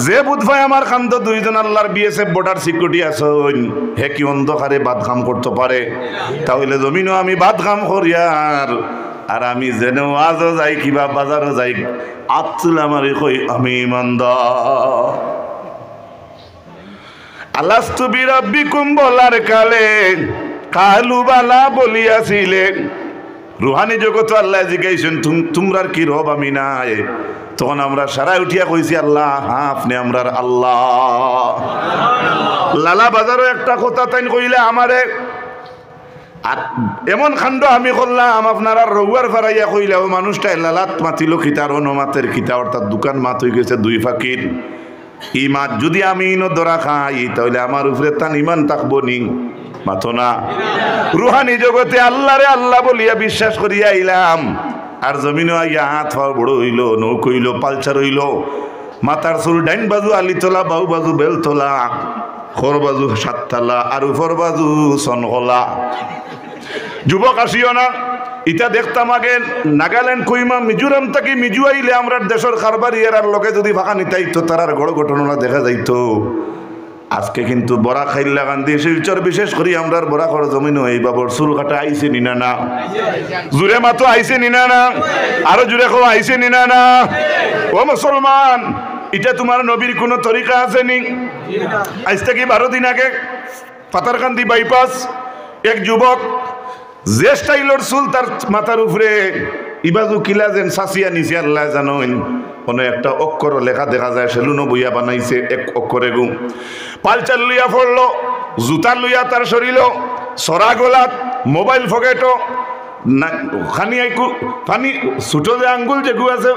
যে বুধবাই আমার খান্দ দুইজন আল্লাহর বিএসএফ বর্ডার সিকিউরিটি আছেন হে কি অন্ধকারে বাদকাম করতে পারে তাহলে জমিনও আমি বাদকাম করিয়ার আর আমি যেন আজও যাই কিবা বাজারও যাই আতুল আমার কই আমি ইমানদার আলাস্তু বিরাব্বিকুম বলার কালে কালু বালা বলিয়াছিলেন রুহানি জগতে আল্লাহ জিজ্ঞাসেন তোমরার কি রব আমি নাই? তখন আমরা সারাই উঠিয়া কইছি আল্লাহ, হ্যাঁ আপনি আমরার আল্লাহ। লালা বাজারও একটা কথা তাই কইলে আমারে আর এমন কাণ্ড আমি করলাম, আপনারা রঘুয়ার ফারাইয়া কইলে ও মানুষটা লালাত মাতিল খিতার অনুমাতের খিতা, অর্থাৎ দোকান মাত হয়ে গেছে 2 ফাকির। ই মাছ যদি আমি ইনো ধরা খাই তাহলে আমার উপরে তান ইমান থাকবো নি? মাথো না। রুহানি জগতে আল্লাহরে আল্লাহ বলিয়া বিশ্বাস করিয়া আইলাম, আর জমিনও আইয়া হাত পাও বড় হইল, নৌক হইল, পালচার হইল, মাথার চুল ডাইন বাজু আলিতলা, বাউ বাজু বেলতলা, খর বাজু 7 তালা, আর উপর বাজু সনগলা। যুবক আসিও না, ইটা দেখতাম আগে নাগাল্যান্ড, কইমা, মিজোরাম থাকি মিজু আইলে আমরা দেশের কারবার ইয়ার লোকে যদি ফাঁকা নিতাইতো তারার গড় ঘটনা দেখা যাইতো। আজকে কিন্তু বড়া খাইল্লা গান্ধী শিলচর বিশেষ করি আমরা বড়া খর জমিন এই বাবর চুল কাটা আইছে নিনা না? জুড়ে মাতো আইছে নিনা না? আরো জুড়ে খাওয়া আইছে নিনা না? ও মুসলমান, এটা তোমার নবীর কোনো তরিকা আছে নি? আজ থেকে 12 দিন আগে পাতারকান্দি বাইপাস এক যুবক যে স্টাইলর চুল তার মাথার উপরে ইবাজু কিলা যেন সাঁচিয়া নিছে আল্লাহ জানেন, কোনো একটা অক্ষর লেখা দেখা যায়, সেলুনো বইয়া বানাইছে এক অক্ষরে গু। পালচার লইয়া পড়লো, জুতা লইয়া তার শরীর, সরা গোলাত, মোবাইল ফকেটো, খানি ফানি ছোটো যে আঙ্গুল যেগু আছে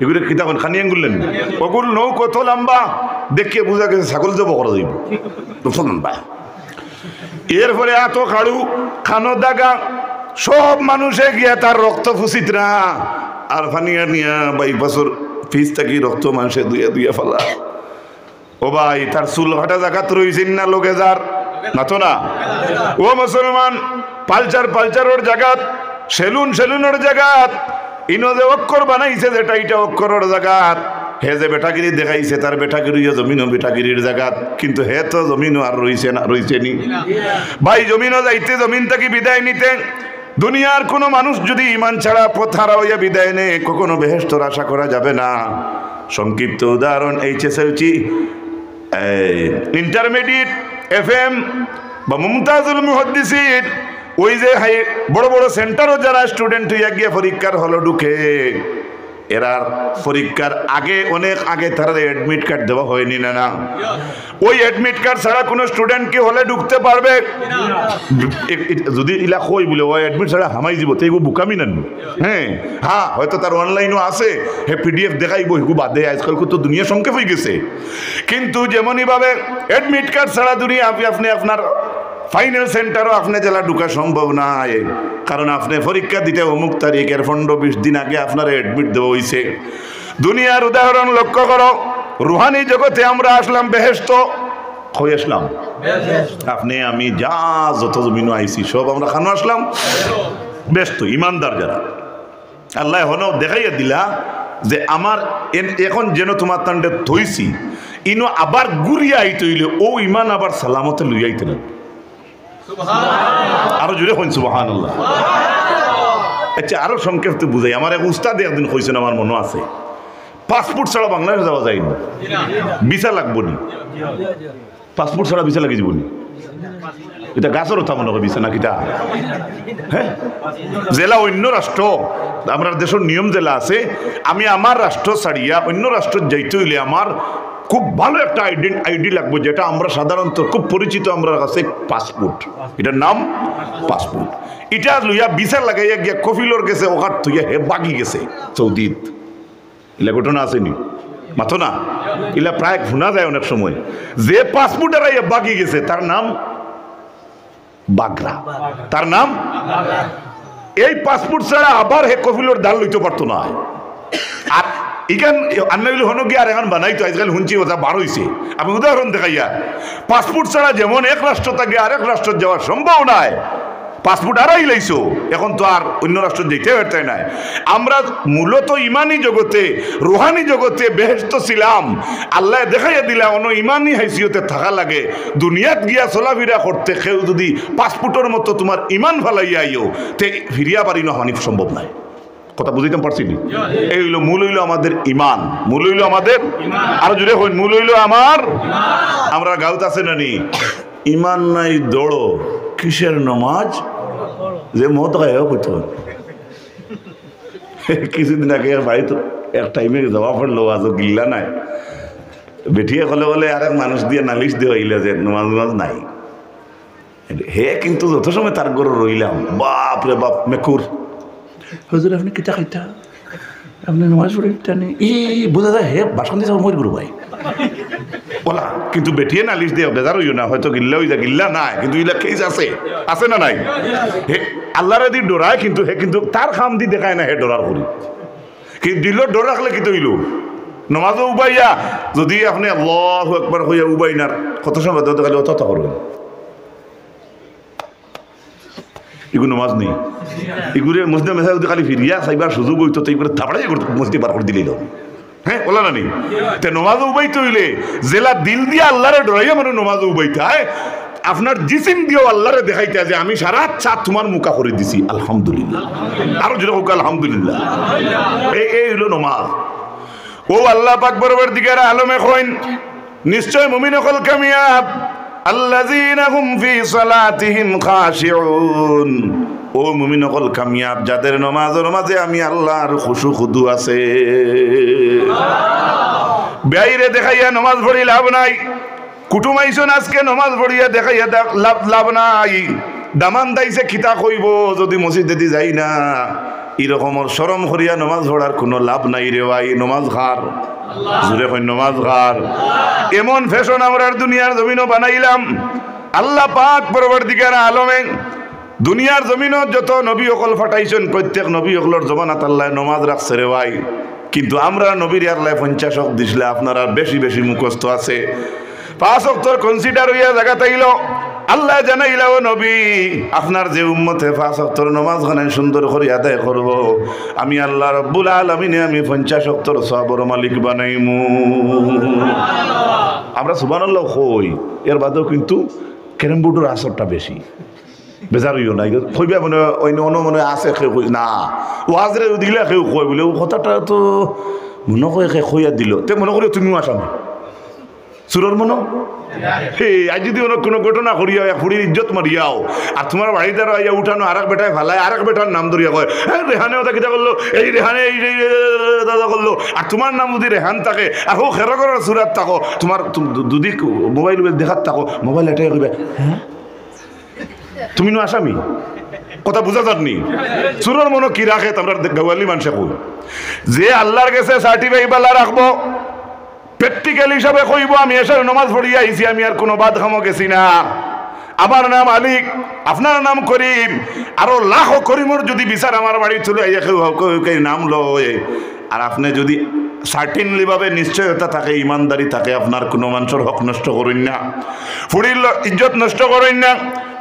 এগুলো কিতা খানি আঙ্গুল নেন, ওগুল নৌ কত লম্বা দেখিয়ে বোঝা গেছে ছাগল জব করা যাইব লম্বা। এরপরে এত খাড়ু, খানো দাগা, সব মানুষে গিয়া তার রক্ত ফুসিত না, আর ফানিয়া নিয়া বাইপাসর ফিস থাকি রক্ত মানুষে দুইয়া ফেলা। ও ভাই, তার চুল কাটা জায়গাত রয়েছেন না লোকে যার মাথো না? ও মুসলমান, পালচারের জায়গাত, সেলুনের জায়গাত ইনো যে অক্ষর বানাইছে যেটা এটা অক্ষরের জায়গাত, হে যে বেটাগিরি দেখাইছে তার বেটাগিরিও জমিনও বেটাগিরির জায়গাত, কিন্তু হে তো জমিনও আর রইছে নি ভাই। জমিনও যাইতে, জমিন থেকে বিদায় নিতে, দুনিয়ার কোনো মানুষ যদি ইমান ছাড়া পথ হারা হইয়া বিদায় নেয় কখনো বেহেশতর আশা করা যাবে না। সংক্ষিপ্ত উদাহরণ HSLC, ইন্টারমিডিয়েট, FM বা মুমতাজুল মুহাদ্দিসিন, ওই যে বড় বড় সেন্টারও যারা স্টুডেন্ট হইয়া গিয়ে পরীক্ষার হলো ঢুকে, এরা পরীক্ষার আগে অনেক আগে তারা অ্যাডমিট কার্ড দেওয়া হয়নি না? ওই অ্যাডমিট কার্ড ছাড়া কোনো স্টুডেন্ট কি হলে ঢুকতে পারবে? যদি ইলা কই বলে ওই অ্যাডমিট ছাড়া হামাই যাব তো এগো বুকামি নেন। হ্যাঁ হয়তো তার অনলাইনও আছে, হে PDF দেখাইব, এগু বাদে আজকাল তো দুনিয়া সংক্ষেপ হয়ে গেছে। কিন্তু যেমনই ভাবে অ্যাডমিট কার্ড ছাড়া দুনিয়া আপনি আপনার ফাইনাল সেন্টারও আপনি জেলা ঢুকা সম্ভব নয়, কারণ আপনি পরীক্ষা দিতে অমুক তারিখের 15-20 দিন আগে আপনার অ্যাডমিট দেওয়া হয়েছে। দুনিয়ার উদাহরণ লক্ষ্য করো, রুহানি জগতে আমরা আসলাম বেহেশত হয়ে আসলাম। আপনি আমি যা যত জমিন আইছি সব আমরা খানো আসলাম ব্যস্ত। ইমানদার যারা আল্লাহ হন দেখাইয়া দিলা যে আমার এখন যেন তোমার তান্ডে থইছি, ইনো আবার ঘুরিয়া আইতে হইলে ও ইমান আবার সালামতে লইয়া আইতে না। আরো জুড়ে হইন সুবহানাল্লাহ। আচ্ছা, আরো সংক্ষেপ তো বুঝাই। আমার এক উস্তাদ একদিন কইছেন, আমার মনে আছে, পাসপোর্ট ছাড়া বাংলাদেশ যাওয়া যায় না, ভিসা লাগবো নি। পাসপোর্ট ছাড়া ভিসা লাগি যাবনি, এটা গাছের কথা মনে হয় ভিসা নাকি তা? হ্যাঁ, জেলা অন্য রাষ্ট্র, আমরা দেশের নিয়ম জেলা আছে, আমি আমার রাষ্ট্র ছাড়িয়া অন্য রাষ্ট্র যাইতে হইলে আমার খুব ভালো একটা আইডি লাগবে, যেটা আমরা সাধারণত খুব পরিচিত আমরা কাছে, পাসপোর্ট। এটার নাম পাসপোর্ট। এটা লইয়া ভিসা লাগাইয়া গিয়া কফিলর গেছে, ওখান থইয়া হে বাগি গেছে সৌদিত। এলা ঘটনা আসেনি মাথো না? এলা প্রায় শোনা যায় অনেক সময়, যে পাসপোর্ট এরাইয়া বাগি গেছে তার নাম বাগরা, তার নাম। এই পাসপোর্ট ছাড়া আবার হে কফিলর ডাল লইতে পারতো না। আর ইখান আন্নাইল হন গিয়ে আর এখন বানাইতো, আজকাল শুনছি ওটা বার হয়েছে। আমি উদাহরণ দেখাইয়া, পাসপোর্ট ছাড়া যেমন এক রাষ্ট্র থেকে আরেক রাষ্ট্র যাওয়ার সম্ভব নয়, পাসপোর্ট আরাই লাইছো, এখন তো আর অন্য রাষ্ট্র যেতে পারতে নাই। আমরা মূলত ইমানি জগতে, রুহানি জগতে বেহেশত ছিলাম, আল্লাহ দেখাইয়া দিলা অন্য ইমানি হাইসিয়তে থাকা লাগে। দুনিয়াত গিয়া চলাফেরা করতে কেউ যদি পাসপোর্টের মতো তোমার ইমান ফালাইয়া আইও, তে ফিরিয়া পারি না, হানি সম্ভব নাই। কথা বুঝাইতে পারছি নি? এই হইল মূল, হইল আমাদের ইমান, মূল হইল আমাদের, আরো জুড়ে হইল মূল হইল আমার। আমরা গাউত আছে না নি, ইমান নাই দৌড়ো, কিসের নমাজ যে মত গায়ে করতে কিছুদিন আগে বাড়িতে এক টাইমে যাওয়া পড়লো আজও গিল্লা নাই বেঠিয়ে কলে বলে আর এক মানুষ দিয়ে নালিশ দিয়ে হইলে যে নমাজ নাই হে কিন্তু যত সময় তার ঘরে রইলাম বাপ রে বাপ মেকুর হুজুর আপনি কিতা খাইতা আপনি নমাজ পড়ে টানি বোঝা যায় হে বাসন দিয়ে মই গুরু ভাই বলা কিন্তু বেঠিয়ে নালিশ দিয়ে বেজার হইও না হয়তো গিল্লা হইয়া গিল্লা নাই কিন্তু ইলা কেস আছে না নাই হে আল্লাহরে দি ডরায় কিন্তু হে কিন্তু তার খাম দি দেখায় না হে ডরার করি কিন্তু দিল ডর রাখলে কি তৈল নমাজও উবাইয়া যদি আপনি আল্লাহু আকবার হইয়া উবাইনার কত সময় দতে খালি অত করবেন এগুলো নমাজ নেই এগুলো মসজিদে মেসা যদি খালি ফিরিয়া সাইবার সুযোগ হইতো তো এইগুলো থাপড়াই মসজিদে বার করে দিলেই হ্যাঁ বলা না নি তে নমাজ উবাইতে হইলে জেলা দিল দিয়ে আল্লাহরে ডরাইয়া মানে নমাজ উবাইতে হয় আপনার জিসিম দিয়েও আল্লাহরে দেখাইতে যে আমি সারা চাঁদ তোমার মুখা করে দিছি আলহামদুলিল্লাহ আরো যেটা হোক আলহামদুলিল্লাহ এই হইল নমাজ ও আল্লাহ পাক বরাবর দিকে আলমে কইন নিশ্চয় মুমিন হল কামিয়াব আল্লাযীনা হুম ফি সালাতিহিম খাশিউন ও মুমিন হল কামিয়াব যাদের নামাজের মাঝে আমি আল্লাহর খুশু খুদু আছে বাইরে দেখাইয়া নামাজ পড়ি লাভ নাই কুটুম আইসন আজকে নামাজ পড়িয়া দেখাইয়া লাভ নাই দামান দাইছে খিতা কইব যদি মসজিদে দি যাই না এরকমর শরম করিয়া নামাজ পড়ার কোনো লাভ নাই রে ভাই নামাজ খার জুড়ে কই নামাজ খার এমন ফ্যাশন আমরা দুনিয়ার জমিনও বানাইলাম আল্লাহ পাক পরবর্তীকার আলমে দুনিয়ার জমিনত যত নবী অকল ফাটাইছেন প্রত্যেক নবী অকলর জমানাত আল্লাহ নামাজ রাখছে রে ভাই কিন্তু আমরা নবীর আল্লাহ 50 ওয়াক্ত দিছিলে আপনার আর বেশি বেশি মুখস্থ আছে 5 ওয়াক্তর কনসিডার হইয়া জায়গা তাইল আল্লাহ জানাইলা ও নবী আপনার যে উম্মতে 5 ওয়াক্তর নামাজ খানে সুন্দর করে আদায় করব আমি আল্লাহ রাব্বুল আলামিনে আমি 50 ওয়াক্তর সওয়াবের মালিক বানাইমু আমরা সুবহানাল্লাহ কই এর বাদেও কিন্তু ক্যারাম বোর্ডের আসরটা বেশি বেজার হইও না কইবা মনে অন্য মনে আছে কই না ওয়াজরে দিলে কেউ কই বলে ও কথাটা তো মনে কই কইয়া দিল তে মনে করি তুমিও আসামি সুরর মনো আজ যদি কোনো ঘটনা করিয়া ফুড়ির ইজ্জত মারিয়াও আর তোমার বাড়িতে আইয়া উঠানো আর এক বেটায় ভালায় আর এক বেটার নাম ধরিয়া কয় রেহানে ওটা কিতা করলো এই রেহানে এই দাদা করলো আর তোমার নাম যদি রেহান থাকে আর হো খেরো করার সুরাত থাকো তোমার যদি মোবাইল দেখাত থাকো মোবাইল এটাই করবে হ্যাঁ তুমি নো আসামি কথা বুঝা যাননি সুরর মনো কি রাখে তোমরা গাওয়ালি মানুষে কই যে আল্লাহর কাছে সার্টিফাই বালা রাখবো প্র্যাকটিক্যাল হিসাবে কইব আমি এসে নামাজ পড়িয়া আইছি আমি আর কোনো বাদ খামো গেছি না আমার নাম আলিক আপনার নাম করিম আরো লাখ করিমর যদি বিচার আমার বাড়ি চলে আইয়া কেউ নাম লয় আর আপনি যদি সার্টেনলি ভাবে নিশ্চয়তা থাকে ইমানদারি থাকে আপনার কোনো মানুষের হক নষ্ট করেন না ফুড়ির ইজ্জত নষ্ট করেন না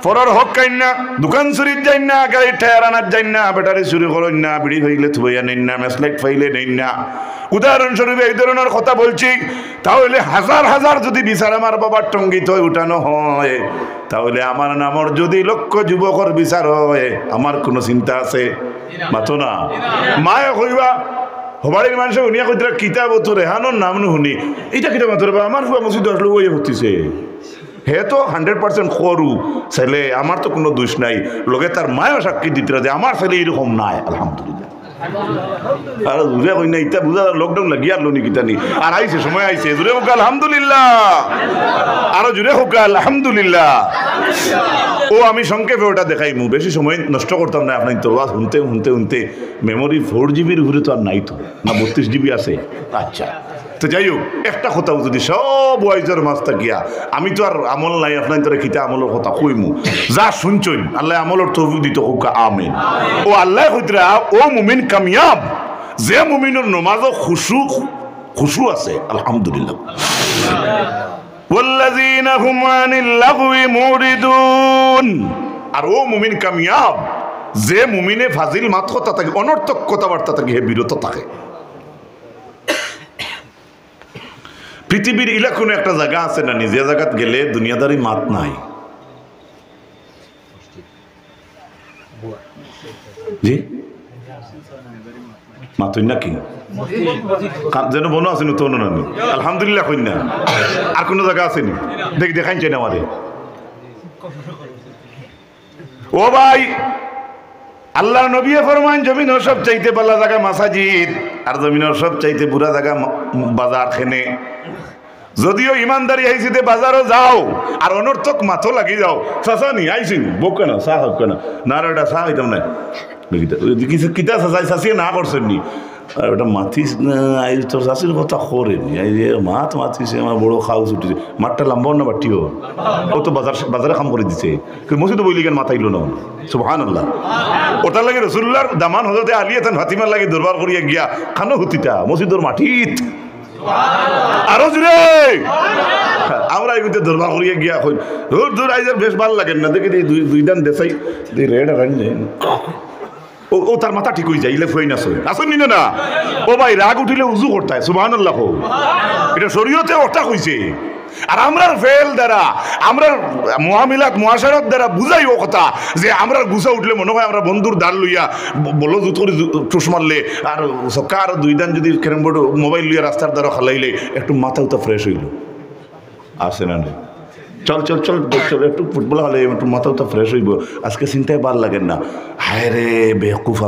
পরের হক খাইন না দোকান চুরির যাইন না গাড়ি টায়ার আনার যাইন না ব্যাটারি চুরি করেন না বিড়ি হইলে থুবাইয়া নেন না ম্যাসলাইট ফাইলে নেন না উদাহরণস্বরূপ এই ধরনের কথা বলছি তাহলে হাজার হাজার যদি বিচার আমার বাবার টঙ্গিত উঠানো হয় তাহলে আমার নামর যদি লক্ষ যুবকর বিচার হয় আমার কোনো চিন্তা আছে মাতো না মায়ে কইবা হবাড়ির মানুষে শুনিয়া কইতে কিতাব তো রেহানোর নাম নুশুনি এইটা কিতাব মাত্র আমার ফুয়া মসজিদ আসলে ওই হতিছে হে তো 100% খরু ছেলে আমার তো কোনো দোষ নাই লগে তার মায়ও সাক্ষী দিতে যে আমার ছেলে এরকম নাই আলহামদুলিল্লাহ আর বুঝে কই না ইটা বুঝা লকডাউন লাগিয়া আলো নি কিতানি আর আইছে সময় আইছে জুড়ে হোক আলহামদুলিল্লাহ আরো জুড়ে হোক আলহামদুলিল্লাহ ও আমি সংক্ষেপে ওটা দেখাইমু বেশি সময় নষ্ট করতাম না আপনার তো শুনতে শুনতে শুনতে মেমোরি 4 GB উপরে তো আর নাই তো না 32 GB আছে আচ্ছা তো যাই হোক একটা কথা যদি সব ওয়াইজের মাছ থাকিয়া আমি তো আর আমল নাই আপনার তোরা খিতা আমলের কথা কইমু যা শুনছই আল্লাহ আমলের তৌফিক দিতে হোক আমিন ও আল্লাহ কইতরা ও মুমিন কামিয়াব যে মুমিনের নামাজও খুশু আছে আলহামদুলিল্লাহ ওয়াল্লাযীনা হুম আনিল লাগওয়ি মুরিদুন আর ও মুমিন কামিয়াব যে মুমিনে ফাজিল মাত কথা থাকে অনর্থক কথাবার্তা থাকে হে বিরত থাকে পৃথিবীর ইলা কোনো একটা জায়গা আছে না নিজে জায়গাত গেলে দুনিয়াদারি মাত নাই জি মাতুই নাকি যেন বনো আছে তো না আলহামদুলিল্লাহ কই না আর কোনো জায়গা আছে নি দেখাই চাই না আমাদের ও ভাই আল্লাহ নবী ফরমান জমিনের সব চাইতে পাল্লা জায়গা মাসাজিদ আর জমিনের সব চাইতে বুড়া জায়গা বাজার খেনে। যদিও ইমানদারি আইসিতে বাজারও যাও আর অনর্থক মাথো লাগি যাও চাচা নি আইসি বোক কেন চাহ হোক কেন না ওটা চাহ হইতাম না কিতা চাচাই চাচিয়ে না করছেন নি আর ওটা মাতিস না আই তোর চাষির কথা করেনি এই যে মাছ মাতিছে আমার বড় খাওয়া ছুটিছে মাঠটা লাম্বাও না বাটিও ও তো বাজারে কাম করে দিছে মসজিদে বইলি কেন মাথাইল না সুবহানাল্লাহ। ওটার লাগে রসুল্লাহর দামান হজরতে আলী এতেন ফাতিমার লাগে দরবার করিয়া গিয়া খানো হুতিটা মসজিদর মাটিত আরো জুড়ে আমরা এই দরবার করিয়া গিয়া কই দূর দূর আইজার বেশ ভালো লাগেন না দেখি দুই দান দেশাই রেড রান ও তার মাথা ঠিক হয়ে যায় ইলে ফুয়াই না আসেন না ও ভাই রাগ উঠিলে উজু করতে হয় সুবহানাল্লাহ এটা শরীয়তে ওটা কইছে। আর আমরার ফেল দ্বারা আমরার মুআমিলাত মুআশারাত দ্বারা বুঝাই ও কথা যে আমরার গুছা উঠলে মনে হয় আমরা বন্ধুর দাঁড় লইয়া বলো জুত করে টুস মারলে আর সকা আর দুই দান যদি ক্যারেম বোর্ড মোবাইল লইয়া রাস্তার দ্বারা খালাইলে একটু মাথা উতা ফ্রেশ হইল আসে না চল চল চল চল একটু ফুটবল হলে একটু মাথা উতা ফ্রেশ হইব আজকে চিন্তায় ভাল লাগেন না। হায় রে বেকুফ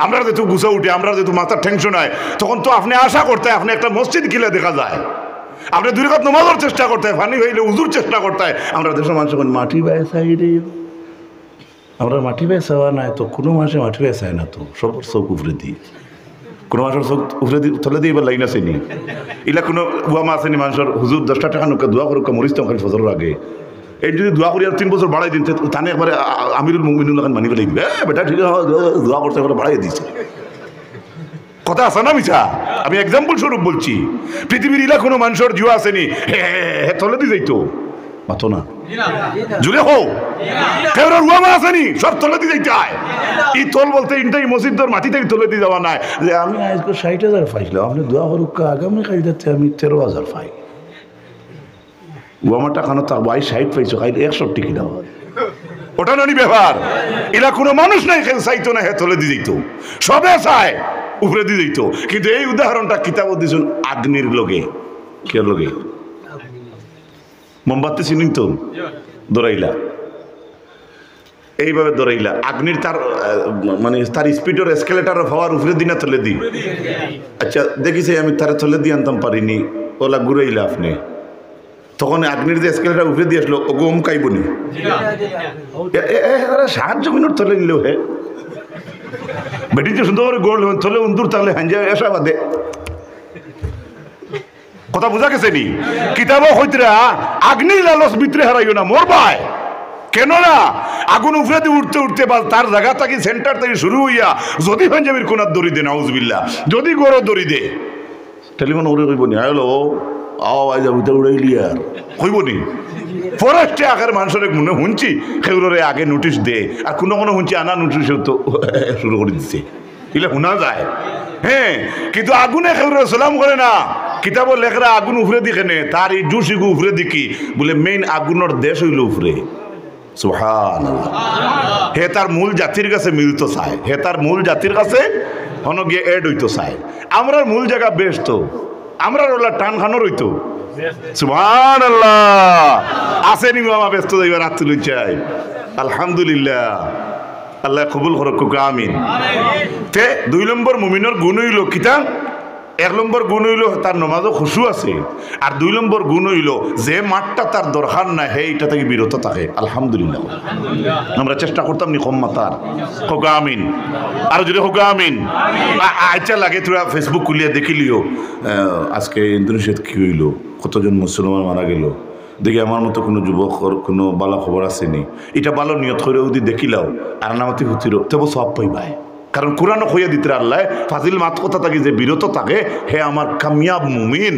আমরা যেহেতু গুছা উঠে আমরা যেহেতু মাথার টেনশন হয় তখন তো আপনি আশা করতে হয় আপনি একটা মসজিদ কিলে দেখা যায় আপনি দুই রাকাত নামাজের চেষ্টা করতে হয় পানি হইলে উজুর চেষ্টা করতে হয়। আমরা দেশের মানুষ এখন মাটি বেসাই রে আমরা মাটি বেসাওয়া নাই তো কোনো মাসে মাটি বেসায় না তো সব চোখ উফরে দিই কোনো মানুষের চোখ উফরে দিয়ে থলে দিয়ে এবার লাইন আসেনি এগুলা কোনো উয়ামা আসেনি মানুষের হুজুর 10 টাকা নোকা দোয়া করুক মরিস তো খালি ফজরের আগে এই যদি দোয়া করি আর 3 বছর বাড়াই দিন তানে একবারে আমিরুল মুমিনুল লাগান মানি ফেলে দিবে বেটা ঠিক আছে দোয়া করতে একবারে বাড়াই দিচ্ছে কথা আছে না মিছা আমি এক্সাম্পল স্বরূপ বলছি পৃথিবীর ইলা কোনো মানুষের জিও আসেনি থলে দিয়ে যাইতো মাতো না জুড়ে হো কেউ রুয়ামা আসেনি সব তলে দিয়ে যাইতে হয় এই তোল বলতে ইনটাই মসজিদের মাটি থেকে তলে দিয়ে যাওয়া নাই যে আমি আজকে 60,000 পাইছিলাম আপনি দোয়া করুক আগামী কাল যাচ্ছে আমি 13,000 পাই উয়ামাটা খানো তা ভাই 60 পাইছো খাইলে 100 টিকি দাও ওটা নানি ব্যাপার এরা কোনো মানুষ নাই কেউ চাইতো না হে তলে দিয়ে দিত সবে চায় উপরে দিয়ে দিত কিন্তু এই উদাহরণটা কিতাব দিয়েছেন আগ্নির লোকে কে লোকে মোমবাতি চিনি তো দৌড়াইলা এইভাবে দৌড়াইলা আগ্নির তার মানে তার স্পিডের এসকেলেটার হওয়ার উপরে দিনা তলে দিই আচ্ছা দেখিছে আমি তারা তলে দিয়ে আনতাম পারিনি ওলা ঘুরাইলা আপনি তখন আগ্নির যে এসকেলেটার উপরে দিয়ে আসলো ও গম কাইবনি সাহায্য মিনিট তলে নিলেও হে বেটি যে সুন্দর করে গোল তলে উন্দুর তাহলে হাঞ্জা এসা বাদে কথা বোঝা গেছে নি কিতাব হইতরা আগ্নির লালস ভিতরে হারাইও না মোর ভাই কেন না আগুন উপরে দিয়ে উঠতে উঠতে বা তার জায়গা থেকে সেন্টার থেকে শুরু হইয়া যদি পাঞ্জাবির কোনার দড়ি দে নাউজুবিল্লাহ যদি গড় দড়ি দে টেলিফোন উড়ে কইব নি হ্যালো আও আই যাবি তো উড়াইলি আর কইব নি ফরেস্টে আকার মানুষের মনে শুনছি সেগুলোরে আগে নোটিশ দে আর কোনো কোনো শুনছি আনা নোটিশ তো শুরু করে দিচ্ছে এগুলো শোনা যায় হ্যাঁ কিন্তু আগুনে সেগুলো সালাম করে না কিতাব লেখরা আগুন উফরে দিকে নে তার এই জুসিগু উফরে দিকি বলে মেইন আগুনের দেশ হইল উফরে সুবহানাল্লাহ হে তার মূল জাতির কাছে মিলতো চায় হে তার মূল জাতির কাছে হন গিয়ে এড হইতো চায় আমরার মূল জায়গা বেশ তো আমরার ওলা টান খানো রইতো সুবহানাল্লাহ আসেনি মামা ব্যস্ত যাইবার হাত তুলে চাই আলহামদুলিল্লাহ আল্লাহ কবুল করুক আমিন তে 2 নম্বর মুমিনের গুণ হইল কিতা 1 নম্বর গুণ হইল তার নমাজও খুশু আছে আর 2 নম্বর গুণ হইল যে মাঠটা তার দরকার না হে এটা থেকে বিরত থাকে আলহামদুলিল্লাহ আমরা চেষ্টা করতাম নি কম মাতার হোক আমিন আর যদি হোক আমিন আচ্ছা লাগে তোরা ফেসবুক খুলিয়া দেখিলিও আজকে ইন্দোনেশিয়াত কি হইল কতজন মুসলমান মারা গেল দেখি আমার মতো কোনো যুবক কোনো বালা খবর আসেনি এটা ভালো নিয়ত করে যদি দেখিলাও আর নামাতি হুতির তবু সব পাইবাই কারণ কোরআন হইয়া দিতে আল্লাহ ফাজিল মাত কথা থাকে যে বিরত থাকে হে আমার কামিয়াব মুমিন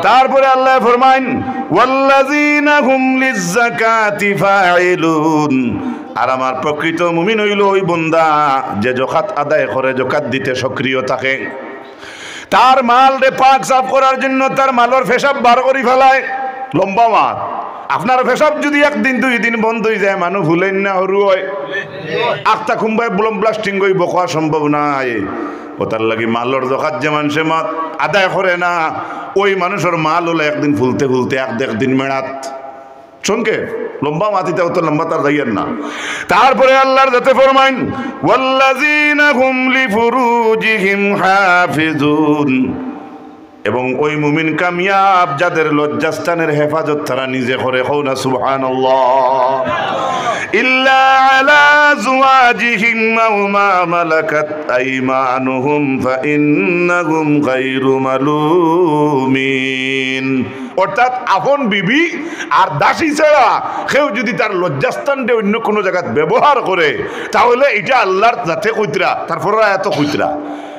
তারপরে আল্লাহ ফরমাইন ওয়াল্লাযিনা হুম লিযাকাতি ফাইলুন আর আমার প্রকৃত মুমিন হইল ওই বান্দা যে যাকাত আদায় করে যাকাত দিতে সক্রিয় থাকে তার মাল রে পাক সাফ করার জন্য তার মালর পেশাব বার করে ফেলায় লম্বা মাত আপনার পেশাব যদি 1 দিন 2 দিন বন্ধ হয়ে যায় মানুষ ভুলেন না হরু হয় আখতা খুম্বাই ব্লম ব্লাস্টিং হইব কোয়া সম্ভব নাই ও তার লাগি মালর জখাত যে মানুষে মাত আদায় করে না ওই মানুষের মাল হলো একদিন ফুলতে ফুলতে 1 দিন মেড়াত শোনকে লম্বা মাটিতে অত লম্বা তার যাইয়েন না। তারপরে আল্লাহর যাতে ফরমাইন ওয়াল্লাযীনা হুম লিফুরুজিহিম হাফিজুন, এবং ওই মুমিন কামিয়াব যাদের লজ্জাস্থানের হেফাজত তারা নিজে করে, হও না সুবহানাল্লাহ। ইল্লা আলা জুওয়াজিহিম আও মা মালাকাত আইমানুহুম ফাইন্নাহুম গায়রু মালুমিন। অর্থাৎ আপন বিবি আর দাসী ছাড়া কেউ যদি তার লজ্জাস্থানটা অন্য কোনো জায়গায় ব্যবহার করে তাহলে এটা আল্লাহর যাতে কইতরা, তারপরে এত কইতরা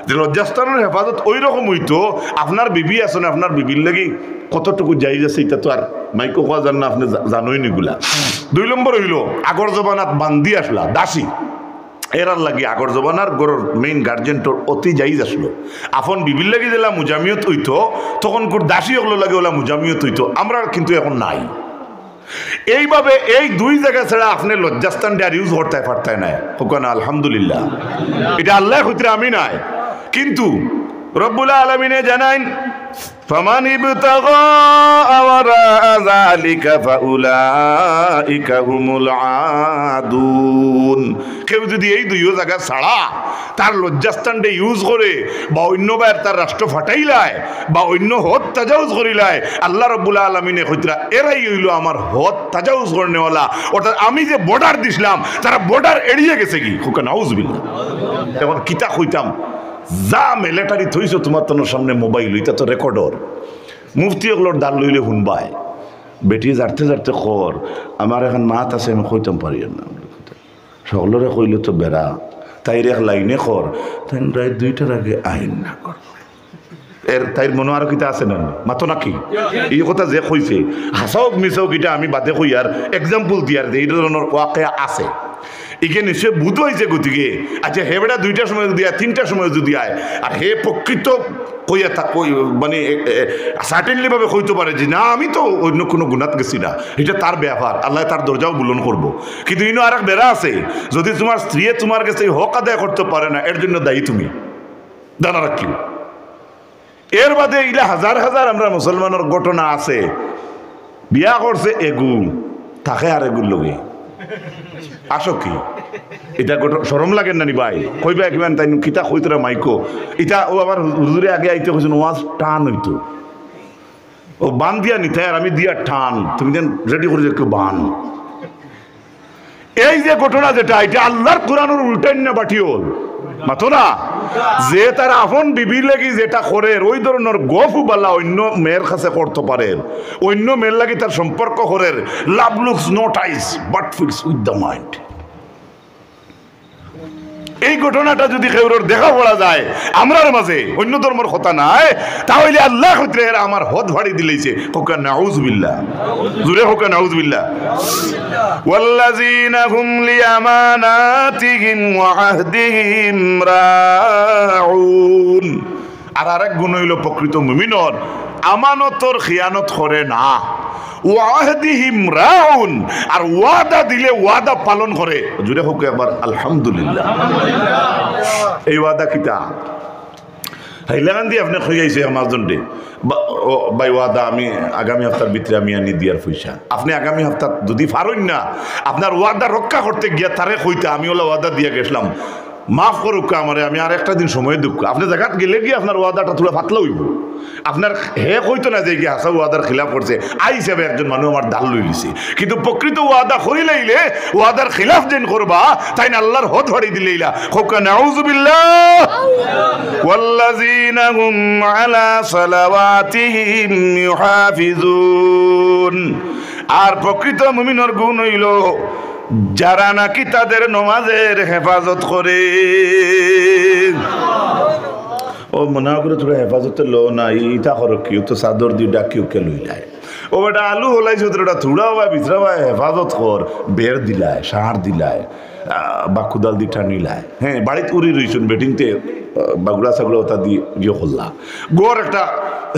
যে লজ্জাস্থানের হেফাজত ওই রকম হইতো। আপনার বিবি আছে না, আপনার বিবির লাগি কতটুকু যাই যাচ্ছে এটা তো আর মাইকো কোয়া যান না, আপনি জানোই নিগুলা। 2 নম্বর হইল আগর জবানাত বান্দি আসলা দাসী, এরার লাগি আগর জবানার গরুর মেইন গার্জেন্টর অতি যাইজ আসলো। আপন বিবির লাগি যেলা মুজামিয়ত হইতো তখন দাসী হলো লাগে ওলা মুজামিয়ত হইতো, আমরা কিন্তু এখন নাই। এইভাবে এই 2 জায়গা ছাড়া আপনি লজ্জাস্থানটা আর ইউজ করতে পারতেন না, হোকানা আলহামদুলিল্লাহ। এটা আল্লাহ হইতে আমি নাই, কিন্তু রব্বুল আলামিনে জানাইন ফামান ইবতাগা ওয়ারাআ যালিকা ফাউলাইকা হুমুল আদুন। কেউ যদি এই 2 জায়গা ছাড়া তার লজ্জাস্থানটা ইউজ করে বা অন্য বার তার রাষ্ট্র ফাটাইলায় বা অন্য হদ তাজাউজ করিলায়, আল্লাহ রব্বুল আলামিনে কইতরা এরাই হইল আমার হদ তাজাউজ করনেওয়ালা। অর্থাৎ আমি যে বর্ডার দিছিলাম তারা বর্ডার এড়িয়ে গেছে কি, হুকা নাউজুবিল্লাহ। এখন কিতা কইতাম, যা মিলিটারি থইছো তোমার তোর সামনে মোবাইল, এটা তো রেকর্ডর। মুফতি ওগুলোর দাল লইলে শুনবাই, বেটি জারতে জারতে খর আমার এখন মাত আছে আমি কইতাম পারি না, সকলরে কইলে তো বেড়া, তাইর এক লাইনে খর তাই রায় 2টার আগে আইন না কর। তাইর মনে আরো কিতা আছে না মাতো নাকি এই কথা যে কইছে হাসাওক মিসাওক এটা আমি বাদে কই আর এক্সাম্পল দিয়ার যে এই ধরনের ওয়াকিয়া আছে। এখানে সে বুধ হয়েছে গতিকে আচ্ছা হে বেটা 2টার সময় যদি আয় 3টার সময় যদি আয় আর হে প্রকৃত কইয়া মানে সার্টেনলি ভাবে কইতে পারে যে না আমি তো অন্য কোনো গুণাত গেছি না, এটা তার ব্যাপার, আল্লাহ তার দরজাও বুলন করবো। কিন্তু ইনো আর এক বেড়া আছে, যদি তোমার স্ত্রী তোমার কাছে হক আদায় করতে পারে না এর জন্য দায়ী তুমি, জানা রাখি। এর বাদে ইলা হাজার হাজার আমরা মুসলমানের ঘটনা আছে, বিয়া করছে এগু থাকে আর এগুর লগে আসো কি, এটা শরম লাগেন না নি ভাই, কইবা কিমান তাই কিতা কইতরা মাইকো এটা ও আবার হুজুরে আগে আইতে কইছেন ওয়াজ টান হইতো, ও বান দিয়া নিতে আর আমি দিয়া টান, তুমি যেন রেডি করে একটু বান। এই যে ঘটনা যেটা এটা আল্লাহর কোরআনের উল্টাই না বাটিওল মাতো না, যে তার আপন বিবি লাগি যেটা করে ওই ধরনের গফু বালা অন্য মেয়ের কাছে করতে পারে, অন্য মেয়ের লাগি তার সম্পর্ক করে। Love looks not eyes but fits with the mind. এই ঘটনাটা যদি কেউর দেখা পড়া যায় আমরার মাঝে অন্য ধর্মের কথা নাই, তাহলে আল্লাহ হইতে আমার হদ ভাড়ি দিলেছে, হোকা নাউজুবিল্লাহ, জুড়ে হোকা নাউজুবিল্লাহ। ওয়াল্লাযীনা হুম লিআমানাতিহিম ওয়া আহদিহিম রাউন। আর আরেক গুণ হইল প্রকৃত মুমিনর আমানতর খিয়ানত করে না, ওয়াহদিহিম রাউন, আর ওয়াদা দিলে ওয়াদা পালন করে। জুড়ে হোক একবার আলহামদুলিল্লাহ। এই ওয়াদা কিতা হাইলাগান দিয়ে আপনি হয়ে যাইছে আমার জন্য বাই ওয়াদা আমি আগামী হপ্তার ভিতরে আমি আনি দিয়ার পয়সা, আপনি আগামী হপ্তাহ যদি পারেন না আপনার ওয়াদা রক্ষা করতে গিয়া তারে কইতে আমি ওলা ওয়াদা দিয়ে গেছিলাম মাফ করুক আমারে, আমি আর একটা দিন সময় দুঃখ। আপনি জায়গাত গেলে গিয়ে আপনার ওয়াদাটা থোড়া পাতলা হইব, আপনার হে কইতো না যে গিয়ে হাসা ওয়াদার খিলাফ করছে আই হিসাবে একজন মানুষ আমার ডাল লই লিছে, কিন্তু প্রকৃত ওয়াদা করিলাইলে ওয়াদার খিলাফ যেন করবা তাই না আল্লাহর হদ ভাড়ি দিলেইলা। হোকা নাউজুবিল্লাহ। ওয়াল্লাযীনা হুম আলা সালাওয়াতিহিম ইউহাফিজুন। আর প্রকৃত মুমিনের গুণ হইল যারা নাকি তাদের নমাজের হেফাজত করে। ও মনে করে তোরা হেফাজতে লো না ইটা করো কেউ তো চাদর দিয়ে ডাকিও কে লইলায়, ও বেটা আলু হলাইছে তোরা থুড়া বা ভিতরা বা হেফাজত কর, বের দিলায় সার দিলায় বা কুদাল দি টানিলায়, হ্যাঁ বাড়িতে উড়ি রইছুন বেটিংতে বাগুড়া চাগুড়া ওটা দিয়ে গিয়ে করলা গোর একটা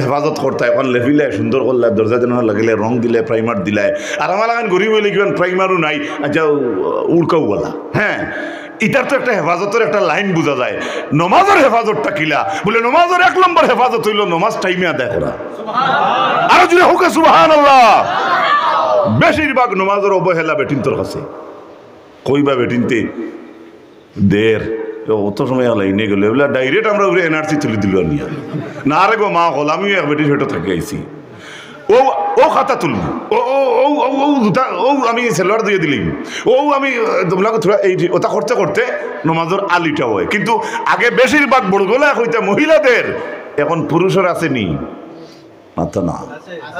হেফাজত করতে এখন লেফিলে সুন্দর করলে দরজা জানা লাগিলে রং দিলে প্রাইমার দিলায়। আর আমার এখন গরিব হইলে কিমান প্রাইমারও নাই, আচ্ছা উড়কাও বলা, হ্যাঁ এটার তো একটা হেফাজতের একটা লাইন বোঝা যায়। নমাজের হেফাজতটা কিলা বলে নমাজের 1 নম্বর হেফাজত হইল নমাজ টাইমে আদায় করা। আরো জুড়ে হোক সুবহানাল্লাহ। বেশিরভাগ নমাজের অবহেলা বেটিনতর কাছে কইবা বেটিনতে দের অত সময় লাইনে গেল এগুলা ডাইরেক্ট আমরা এনার্জি তুলে দিল নিয়ে না রে গো মা হল আমিও এক বেটির সেটা থেকে আইছি ও ও খাতা তুলব ও ও ও ও দুটা ও আমি সেলোয়ার দিয়ে দিলি ও আমি তোমাকে থোড়া এই ওটা করতে করতে নমাজের আলিটা হয় কিন্তু আগে বেশিরভাগ বড়গুলা হইতে মহিলাদের এখন পুরুষের আসেনি মাত্র না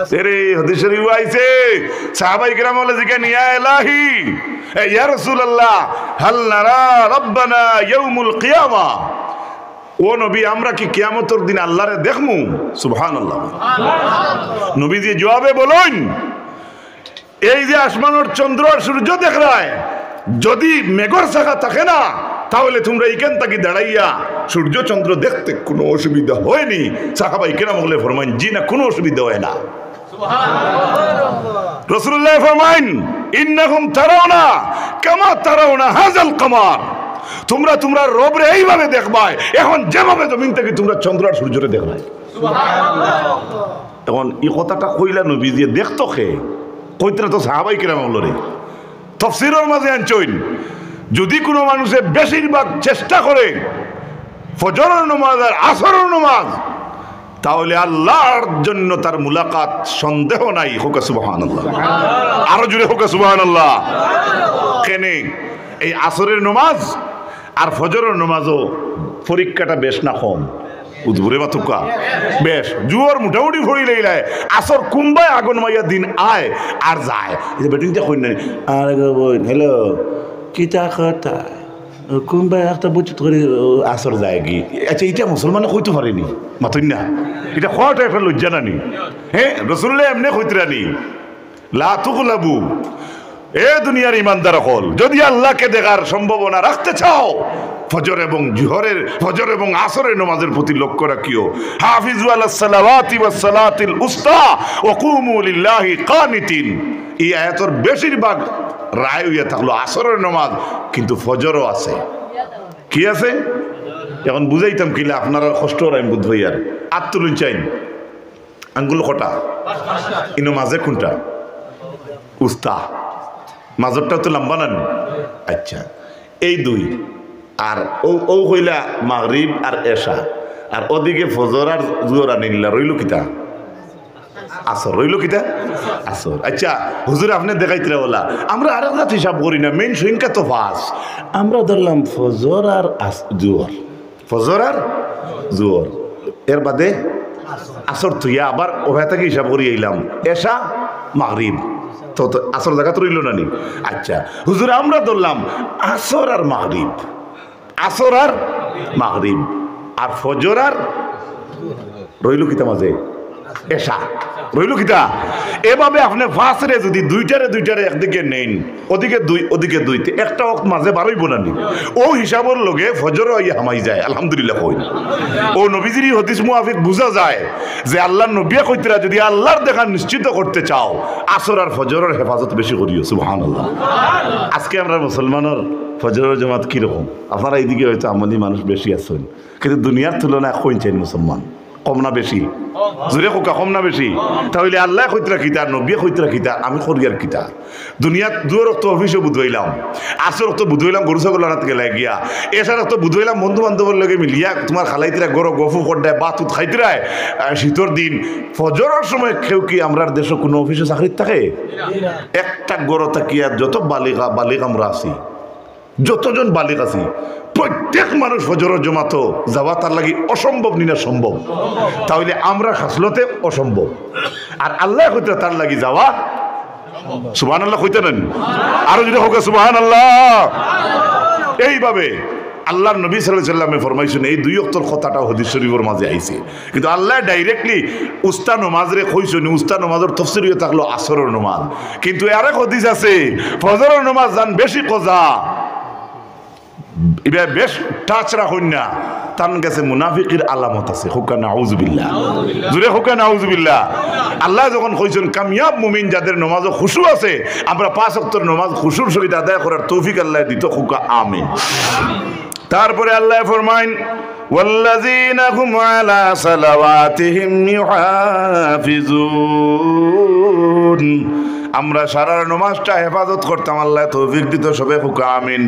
তেরে হাদিস শরীফ আইছে সাহাবাই কেরাম বলে জিকে নিয়া ইলাহি ইয়া রাসূলুল্লাহ হাল নারা রাব্বানা ইয়াউমুল কিয়ামা ও নবী আমরা কি কিয়ামতের দিন আল্লাহরে দেখমু সুবহানাল্লাহ নবী জি জবাবে বলেন এই যে আসমানের চন্দ্র আর সূর্য দেখ রায় যদি মেঘর শাখা থাকে না তাহলে তোমরা এইখান থেকে দাঁড়াইয়া সূর্য চন্দ্র দেখতে কোনো অসুবিধা হয়নি সাহাবাই কেরাম বলে ফরমাইন জি না কোনো অসুবিধা হয় না রাসূলুল্লাহ ফরমাইন ইন্নাকুম তারাউনা কামা তারাউনা হাযাল কামার তোমরা তোমরা রবরে এইভাবে দেখবাই এখন যেভাবে জমিন থেকে তোমরা চন্দ্র আর সূর্যরে দেখবাই এখন এই কথাটা কইলা নবী দিয়ে দেখতো খে কইতরা তো সাহাবাই কেরাম বলরে তাফসীরের মাঝে আনছইন যদি কোনো মানুষে বেশিরভাগ চেষ্টা করে ফজরের নামাজ আর আসরের নামাজ তাহলে আল্লাহর জন্য তার মুলাকাত সন্দেহ নাই হোক সুবহানাল্লাহ আরো জোরে হোক সুবহানাল্লাহ কেনে এই আসরের নামাজ আর ফজরের নামাজও পরীক্ষাটা বেশ না কম উদ্ভুরে বাতুকা বেশ জুয়ার মোটামুটি ভরি লাইলায় আসর কুম্বায় আগুন মাইয়া দিন আয় আর যায় বেটিংটা কই নাই আর হ্যালো কিতা কথা কুম্বাই একটা বুঝতে করে আসর যায় কি আচ্ছা এটা মুসলমানে কইতে পারেনি মাতই না এটা খাওয়া টাইপের লজ্জা নানি হ্যাঁ রাসূলুল্লাহ এমনি কইতরানি লা তুগলাবু এ দুনিয়ার ইমানদার হল যদি আল্লাহকে দেখার সম্ভাবনা রাখতে চাও ফজর এবং জোহরের ফজর এবং আসরের নামাজের প্রতি লক্ষ্য রাখিও হাফিজু আলাস সালাওয়াতি ওয়াস সালাতিল উস্তা ওয়া কুমু লিল্লাহি কানিতিন এই আয়াতের বেশিরভাগ রায় হইয়া থাকলো আসরের নামাজ কিন্তু ফজরও আছে কি আছে এখন বুঝাইতাম কিলা আপনারা কষ্ট আমি বুঝ ভাইয়ার আত্মলুন চাইন আঙ্গুল কটা ইনো মাঝে কোনটা উস্তা মাঝরটা তো লম্বা না আচ্ছা এই দুই আর ও ও হইলা মাগরিব আর এশা আর ওদিকে ফজর আর জোহর আর নিলা রইল কিতা আসর রইল কিতা আসর আচ্ছা হুজুর আপনি দেখাইতে বলা আমরা আর একটা হিসাব করি না মেইন সংখ্যা তো পাঁচ আমরা ধরলাম ফজর আর জোহর ফজর আর জোহর এর বাদে আসর থুইয়া আবার ওভাবে থেকে হিসাব করি আইলাম এশা মাগরিব তো আসর জায়গা তো রইল না নি আচ্ছা হুজুর আমরা ধরলাম আসর আর মাগরিব আসর আর মাগরিব আর ফজর আর রইল কিতা মাঝে এশা রইল কিতা এভাবে আপনি ফাঁসরে যদি দুইটারে একদিকে নেন ওদিকে দুই একটা ওয়াক্ত মাঝে বারোই বোনানি ও হিসাবের লগে ফজর হামাই যায় আলহামদুলিল্লাহ কই ও নবীজির হদিস মুআফিক বুঝা যায় যে আল্লাহর নবী কইতরা যদি আল্লাহর দেখা নিশ্চিত করতে চাও আসর আর ফজরের হেফাজত বেশি করিও সুবহানাল্লাহ আজকে আমরা মুসলমানের ফজরের জামাত কিরকম আপনারা এইদিকে হয়তো আমলি মানুষ বেশি আছেন কিন্তু দুনিয়ার তুলনায় কই চাই মুসলমান কম না বেশি জোরে কোকা কম না বেশি তাহলে আল্লাহ কইতরা কিতা নবী কইতরা কিতা আমি করিয়ার কিতা দুনিয়াত দুয়ার তো অফিসে বুঝাইলাম আসর তো বুঝাইলাম গরু ছাগল রাত গেলা গিয়া এছাড়া তো বুঝাইলাম বন্ধু বান্ধবের লগে মিলিয়া তোমার খালাইতিরা গরো গফু করডায় বাতুত খাইতিরায় শীতর দিন ফজরের সময় কেউ কি আমরার দেশে কোনো অফিসে চাকরি থাকে একটা গরো থাকিয়া যত বালিক আমরা আছি যতজন বালিক আছি প্রত্যেক মানুষ ফজরের জমাত যাওয়া তার লাগি অসম্ভব নিনা সম্ভব তাহলে আমরা খাসলতে অসম্ভব আর আল্লাহ কইতে তার লাগি যাওয়া সুবহানাল্লাহ কইতে নেন আরো যদি হোক সুবহানাল্লাহ এইভাবে আল্লাহর নবী সাল্লাল্লাহু আলাইহি ওয়াসাল্লামে ফরমাইছেন এই দুই ওয়াক্তের কথাটা হাদিস শরীফের মাঝে আইছে কিন্তু আল্লাহ ডাইরেক্টলি উস্তা নামাজরে কইছেন উস্তা নামাজের তাফসীরে থাকলো আসরের নামাজ কিন্তু আরেক হাদিস আছে ফজরের নামাজ জান বেশি কজা এবার বেশ টাচ রাখুন না তার কাছে মুনাফিকের আলামত আছে হুকা নাউজুবিল্লাহ জুরে হুকা নাউজুবিল্লাহ আল্লাহ যখন কইছেন কামিয়াব মুমিন যাদের নামাজে খুশু আছে আমরা পাঁচ ওয়াক্তের নামাজ খুশুর সহিত আদায় করার তৌফিক আল্লাহ দিত হুকা আমিন তারপরে আল্লাহ ফরমাইন والذين هم على صلواتهم يحافظون আমরা সারার নমাজটা হেফাজত করতাম। আল্লাহ তৌফিক দিত সবে হুকা আমিন।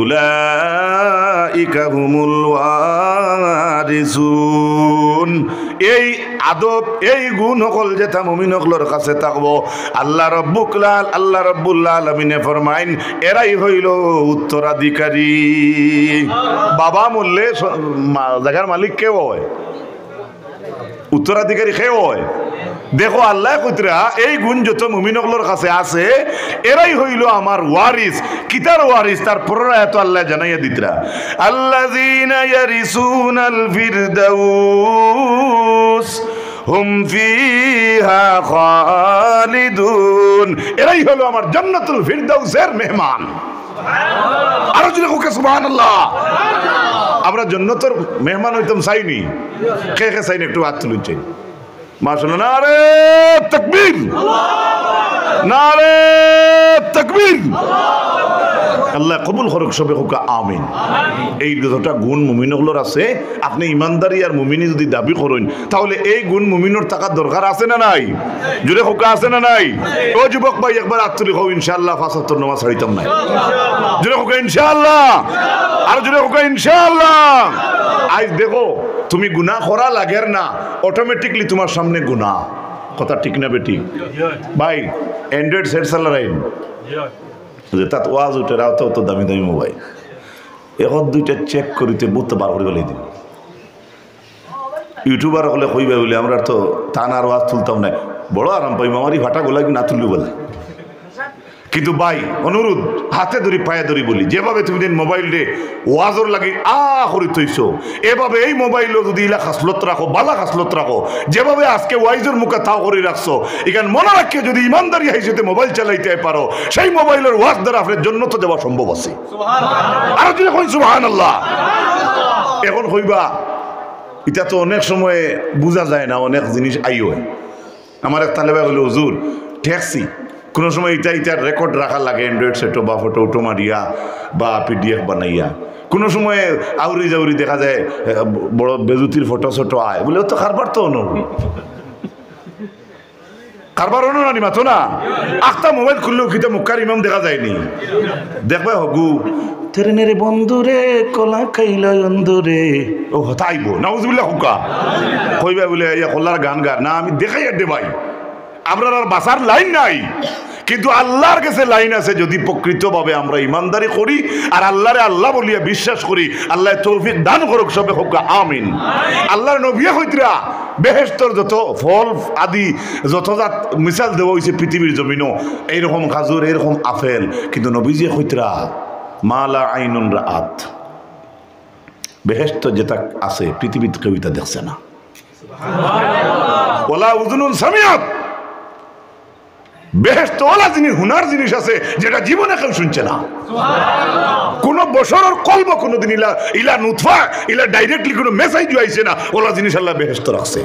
উলাইকা হুমুল ওয়ারিসুন। এই আদব এই গুণ সকল যেটা মুমিন সকলের কাছে থাকবো, আল্লাহ রব্বুল আলামিনে ফরমাইন এরাই হইল উত্তরাধিকারী। বাবা মরলে জায়গার মালিক কেউ হয়, উত্তরাধিকারী কেউ হয়। দেখো আল্লাহ কইতরা এই গুণ যত মুমিনগুলোর কাছে আছে এরাই হইল আমার ওয়ারিস। কিতার ওয়ারিস? তার পরের আয়াত আল্লাহ জানাইয়া দিতরা, আল্লাযীনা ইয়ারিসুনাল ফিরদাউস হুম ফিহা খালিদুন। এরাই হলো আমার জান্নাতুল ফিরদাউসের মেহমান। আরো জোরে হোক সুবহানাল্লাহ। আমরা জান্নাতের মেহমান হইতাম চাইনি? কে কে চাইনি? একটু হাত তুলুন চাই। মাশাআল্লাহ, নারে তাকবীর, নারে তাকবীর। আল্লাহ কবুল করুক সবে হোক আমিন। এই যতটা গুণ মুমিনগুলোর আছে, আপনি ইমানদারি আর মুমিনি যদি দাবি করেন তাহলে এই গুণ মুমিনের থাকার দরকার আছে না নাই? জুড়ে হোক আছে না নাই? ও যুবক ভাই একবার আত্মলি হোক ইনশাআল্লাহ ৫ ওয়াক্ত নামাজ ছাড়িতাম না। জুড়ে হোক ইনশাআল্লাহ, আর জুড়ে হোক ইনশাআল্লাহ। আজ দেখো তুমি গুনাহ করা লাগের না, অটোমেটিকলি তোমার সামনে গুনাহ। কথা ঠিক না বেটি? ভাই অ্যান্ড্রয়েড সেট চালারাইন যে তাত ওয়াজ উঠে রাও তো দামি দামি মোবাইল, এখন দুইটা চেক করিতে বুঝ তো বার করে গেলে দিন। ইউটিউবার হলে কইবে বলে আমরা তো টান আর ওয়াজ তুলতাম না, বড় আরাম পাই মামারি ভাটা গোলা না তুললি বলে। কিন্তু ভাই অনুরোধ হাতে ধরি পায়ে ধরি বলি, যেভাবে তুমি দিন মোবাইল রে ওয়াজর লাগি করি থইছো, এভাবে এই মোবাইলও যদি ইলা খাসলত রাখো, বালা খাসলত রাখো, যেভাবে আজকে ওয়াইজের মুখে তাও করে রাখছো, এখানে মনে রাখে যদি ইমানদারি হাইসেতে মোবাইল চালাইতে পারো, সেই মোবাইলের ওয়াজ দ্বারা আপনার জন্য তো দেওয়া সম্ভব আছে। আর যদি কই সুবহানাল্লাহ। এখন কইবা এটা তো অনেক সময় বোঝা যায় না, অনেক জিনিস আইও। আমার এক তালেবা বলে হুজুর ট্যাক্সি কোনো সময় ইটার রেকর্ড রাখা লাগে, অ্যান্ড্রয়েড সেটো বা ফটো উটো মারিয়া বা পিডিএফ বানাইয়া। কোনো সময় আউরি জাউরি দেখা যায় বড় বেজুতির ফটো ছোটো আয় বলে, তো কারবার তো অনু কারবার অনু নানি মাতো না। আখটা মোবাইল খুললেও কিতা মুক্কার ইমাম দেখা যায়নি। দেখবে হগু তেরে বন্ধুরে কলা খাইল অন্ধুরে, ও হতাইব নাউজুবিল্লাহ হুকা কইবা বলে ইয়া কল্লার গান গার না, আমি দেখাই আর দে ভাই আমরা আর বাসার লাইন নাই, কিন্তু আল্লাহর কাছে লাইন আছে। যদি প্রকৃতভাবে আমরা ইমানদারি করি আর আল্লাহরে আল্লাহ বলিয়া বিশ্বাস করি, আল্লাহ তৌফিক দান করুক সবে হোক আমিন। আল্লাহর নবী কইতরা বেহেশতর যত ফল আদি যত জাত মিসাল দেওয়া হয়েছে পৃথিবীর জমিনও, এইরকম খাজুর এইরকম আপেল, কিন্তু নবীজি কইতরা মালা আইনুন রাআত, বেহেশত যেটা আছে পৃথিবীতে কেউ এটা দেখছে না, ওয়ালা উযুনুন সামিআত, বেহেশত ওলা জিনিস হুনার জিনিস আছে যেটা জীবনে কেউ শুনছে না। কোন বছরের কলব কোনদিন ইলা নুতফা ইলা ডাইরেক্টলি কোনো মেসেজ আইছে না, ওলা জিনিস আল্লাহ বেহেশত রাখছে।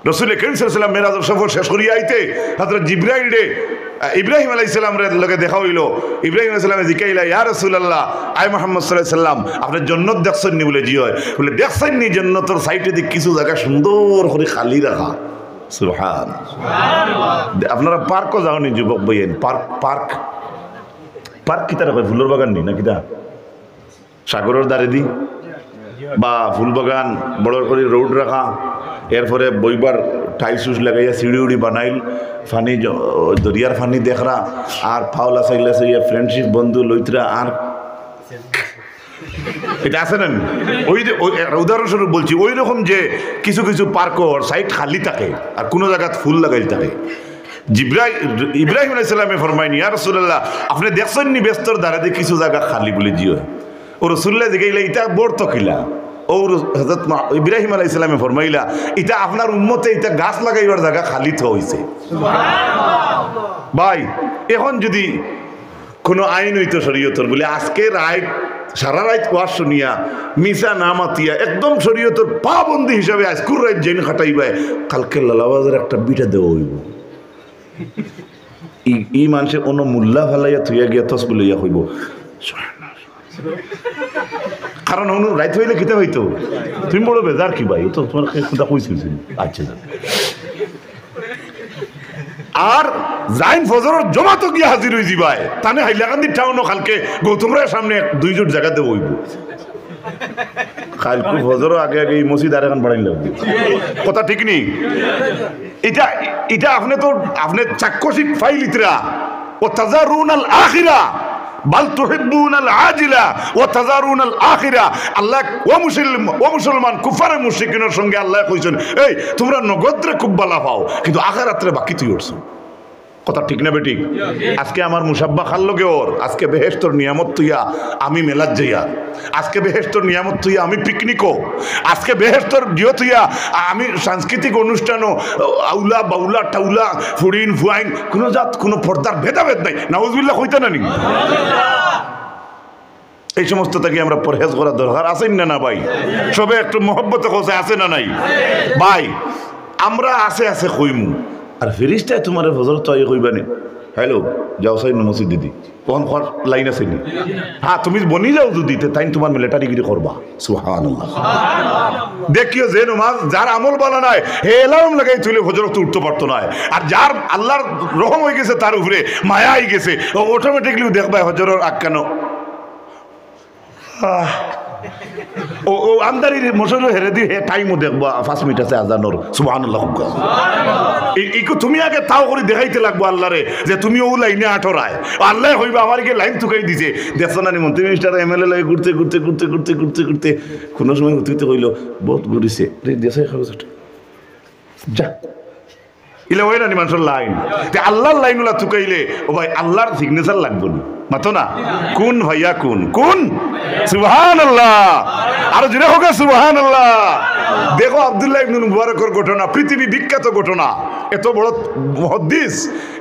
রাসূল করিম সাল্লাল্লাহু আলাইহি ওয়াসাল্লাম মেরাজ সফর শেষ করিয়া আইতে হযরত জিবরাইল রে ইব্রাহিম আলাইহিস সালামের লগে দেখা হইল। ইব্রাহিম আলাইহিস সালামে জিকাইলা, ইয়া রাসূলুল্লাহ আয় মুহাম্মদ সাল্লাল্লাহু আলাইহি ওয়াসাল্লাম আপনি জান্নাত দেখছেন নি? বলে জি হয়। বলে দেখছেন নি জান্নাতের সাইডে দিক কিছু জায়গা সুন্দর করে খালি রাখা। সুবহানাল্লাহ। আপনারা পার্কও যাওনি যুবক বইয়েন? পার্ক কিতা রাখে? ফুলের বাগান নি না কিতা? সাগরের দ্বারে দি বা ফুল বাগান বড় করে রোড রাখা, এরপরে বইবার টাইলস লাগাইয়া সিঁড়ি উড়ি বানাইল, ফানি দরিয়ার ফানি দেখরা আর ফাওলা সাইলা সাইয়া ফ্রেন্ডশিপ বন্ধু লইতরা। আর এটা আছে না? ওই যে উদাহরণস্বরূপ বলছি, ওই রকম যে কিছু কিছু পার্কর সাইড খালি থাকে আর কোনো জায়গায় ফুল লাগাই থাকে। ইব্রাহিম আলাইহিস সালামে ফরমাইনি, ইয়া রাসূলুল্লাহ আপনি দেখছেন নি ব্যস্তর দ্বারা কিছু জায়গা খালি বলে জিও? ও রাসূলুল্লাহ জিগাইলা এটা বর্ত কিলা? ও হযরত ইব্রাহিম আলাইহিস সালামে ফরমাইলা, এটা আপনার উম্মতে এটা গাছ লাগাইবার জায়গা খালি তো হইছে। সুবহানাল্লাহ। ভাই এখন যদি কোনো আইন হইতো শরীয়তর, বলে আজকে রাইট সারা রাত ওয়াজ শুনিয়া মিশা না মাতিয়া একদম শরীয়তর পাবন্দি হিসাবে আজকুর রাত জেন খাটাইবে, কালকে লালাবাজার একটা বিটা দেওয়া হইব। এই মানুষের অন্য মূল্যা ফেলাইয়া থুইয়া গিয়া তস বলে ইয়া হইব। কারণ অনু রাইত হইলে খেতে হইতো। তুমি বলো বেজার কি ভাই, তো তোমার কথা কইছিল। আচ্ছা আর জাইন ফজরের জমাত গিয়া হাজির হয়ে যাবায় তানে হাইলাকান্দি টাউন কালকে গৌতমরার সামনে 2 জোট জায়গাতে বইব কালকে ফজরের আগে আগে এই মসজিদ আর এখন বাড়াই লাগবে কথা ঠিক নেই এটা এটা আপনি চাক্ষুষিক ফাইলিতরা ও তাজারুনাল আখিরা বাল তুহিব্বুনাল আজিলা ওয়া তাজারুনাল আখিরা আল্লাহ ও মুসলমান কুফারে মুশরিকিনের সঙ্গে আল্লাহ কইছেন এই তোমরা নগদরে খুব ভালো পাও কিন্তু আখিরাতরে বাকি তুই করছো কথা ঠিক না বেটি আজকে আমার মুসাব্বা খাল্লকে ওর আজকে বেহেশতর নিয়ামত তুইয়া আমি মেলাত যাইয়া আজকে বেহেশতর নিয়ামত তুইয়া আমি পিকনিকও আজকে বেহেশতর জিও তুইয়া আমি সাংস্কৃতিক অনুষ্ঠানও আউলা বাউলা টাউলা ফুরিন ফুয়াইন কোনো জাত কোনো পর্দার ভেদাভেদ নাই নাউজুবিল্লাহ কইতা না নি এই সমস্ত থেকে আমরা পরহেজ করা দরকার আছেন না ভাই সবে একটু মহব্বতে কোসে আছে না নাই ভাই আমরা আছে কইমু আর ফেরিস্তায় তোমার ফজর তো কইবানি হ্যালো যাও সাই মসজিদ দিদি কোন খর লাইন আছে নি হ্যাঁ তুমি বনি যাও যদি তাই তোমার মিলিটারিগিরি করবা সুবহানাল্লাহ দেখিও যে নমাজ যার আমল বলা নাই হে এলার্ম লাগাই তুলে ফজর তো উঠতে পারতো না আর যার আল্লাহর রহম হয়ে গেছে তার উপরে মায়া হয়ে গেছে ও অটোমেটিকলি দেখবা ফজরের আক্কানো ও আমদারি মশলা হেরে দিয়ে টাইমও দেখবো 5 মিনিট আছে আজানোর সুবহানাল্লাহ তুমি আগে তাও করে দেখাইতে লাগবো আল্লাহরে যে তুমি ও লাইনে আঠরায় আল্লাহ হইবা আমার কি লাইন তুকাই দিছে দেখছো না মন্ত্রী মিনিস্টার এমএলএ লাগে ঘুরতে ঘুরতে ঘুরতে ঘুরতে ঘুরতে ঘুরতে কোনো সময় হতে কইলো বহুত ঘুরিছে দেশে যা ইলে ওই না মানুষের লাইন আল্লাহর লাইনগুলা তুকাইলে ও ভাই আল্লাহর সিগনেচার লাগবে না মাতো না কোন ভাইয়া কোন সুবহানাল্লাহ আরো জোরে হোক সুবহানাল্লাহ দেখো আব্দুল্লাহ ইবনে মুবারকের ঘটনা পৃথিবী বিখ্যাত ঘটনা এত বড় মুহাদ্দিস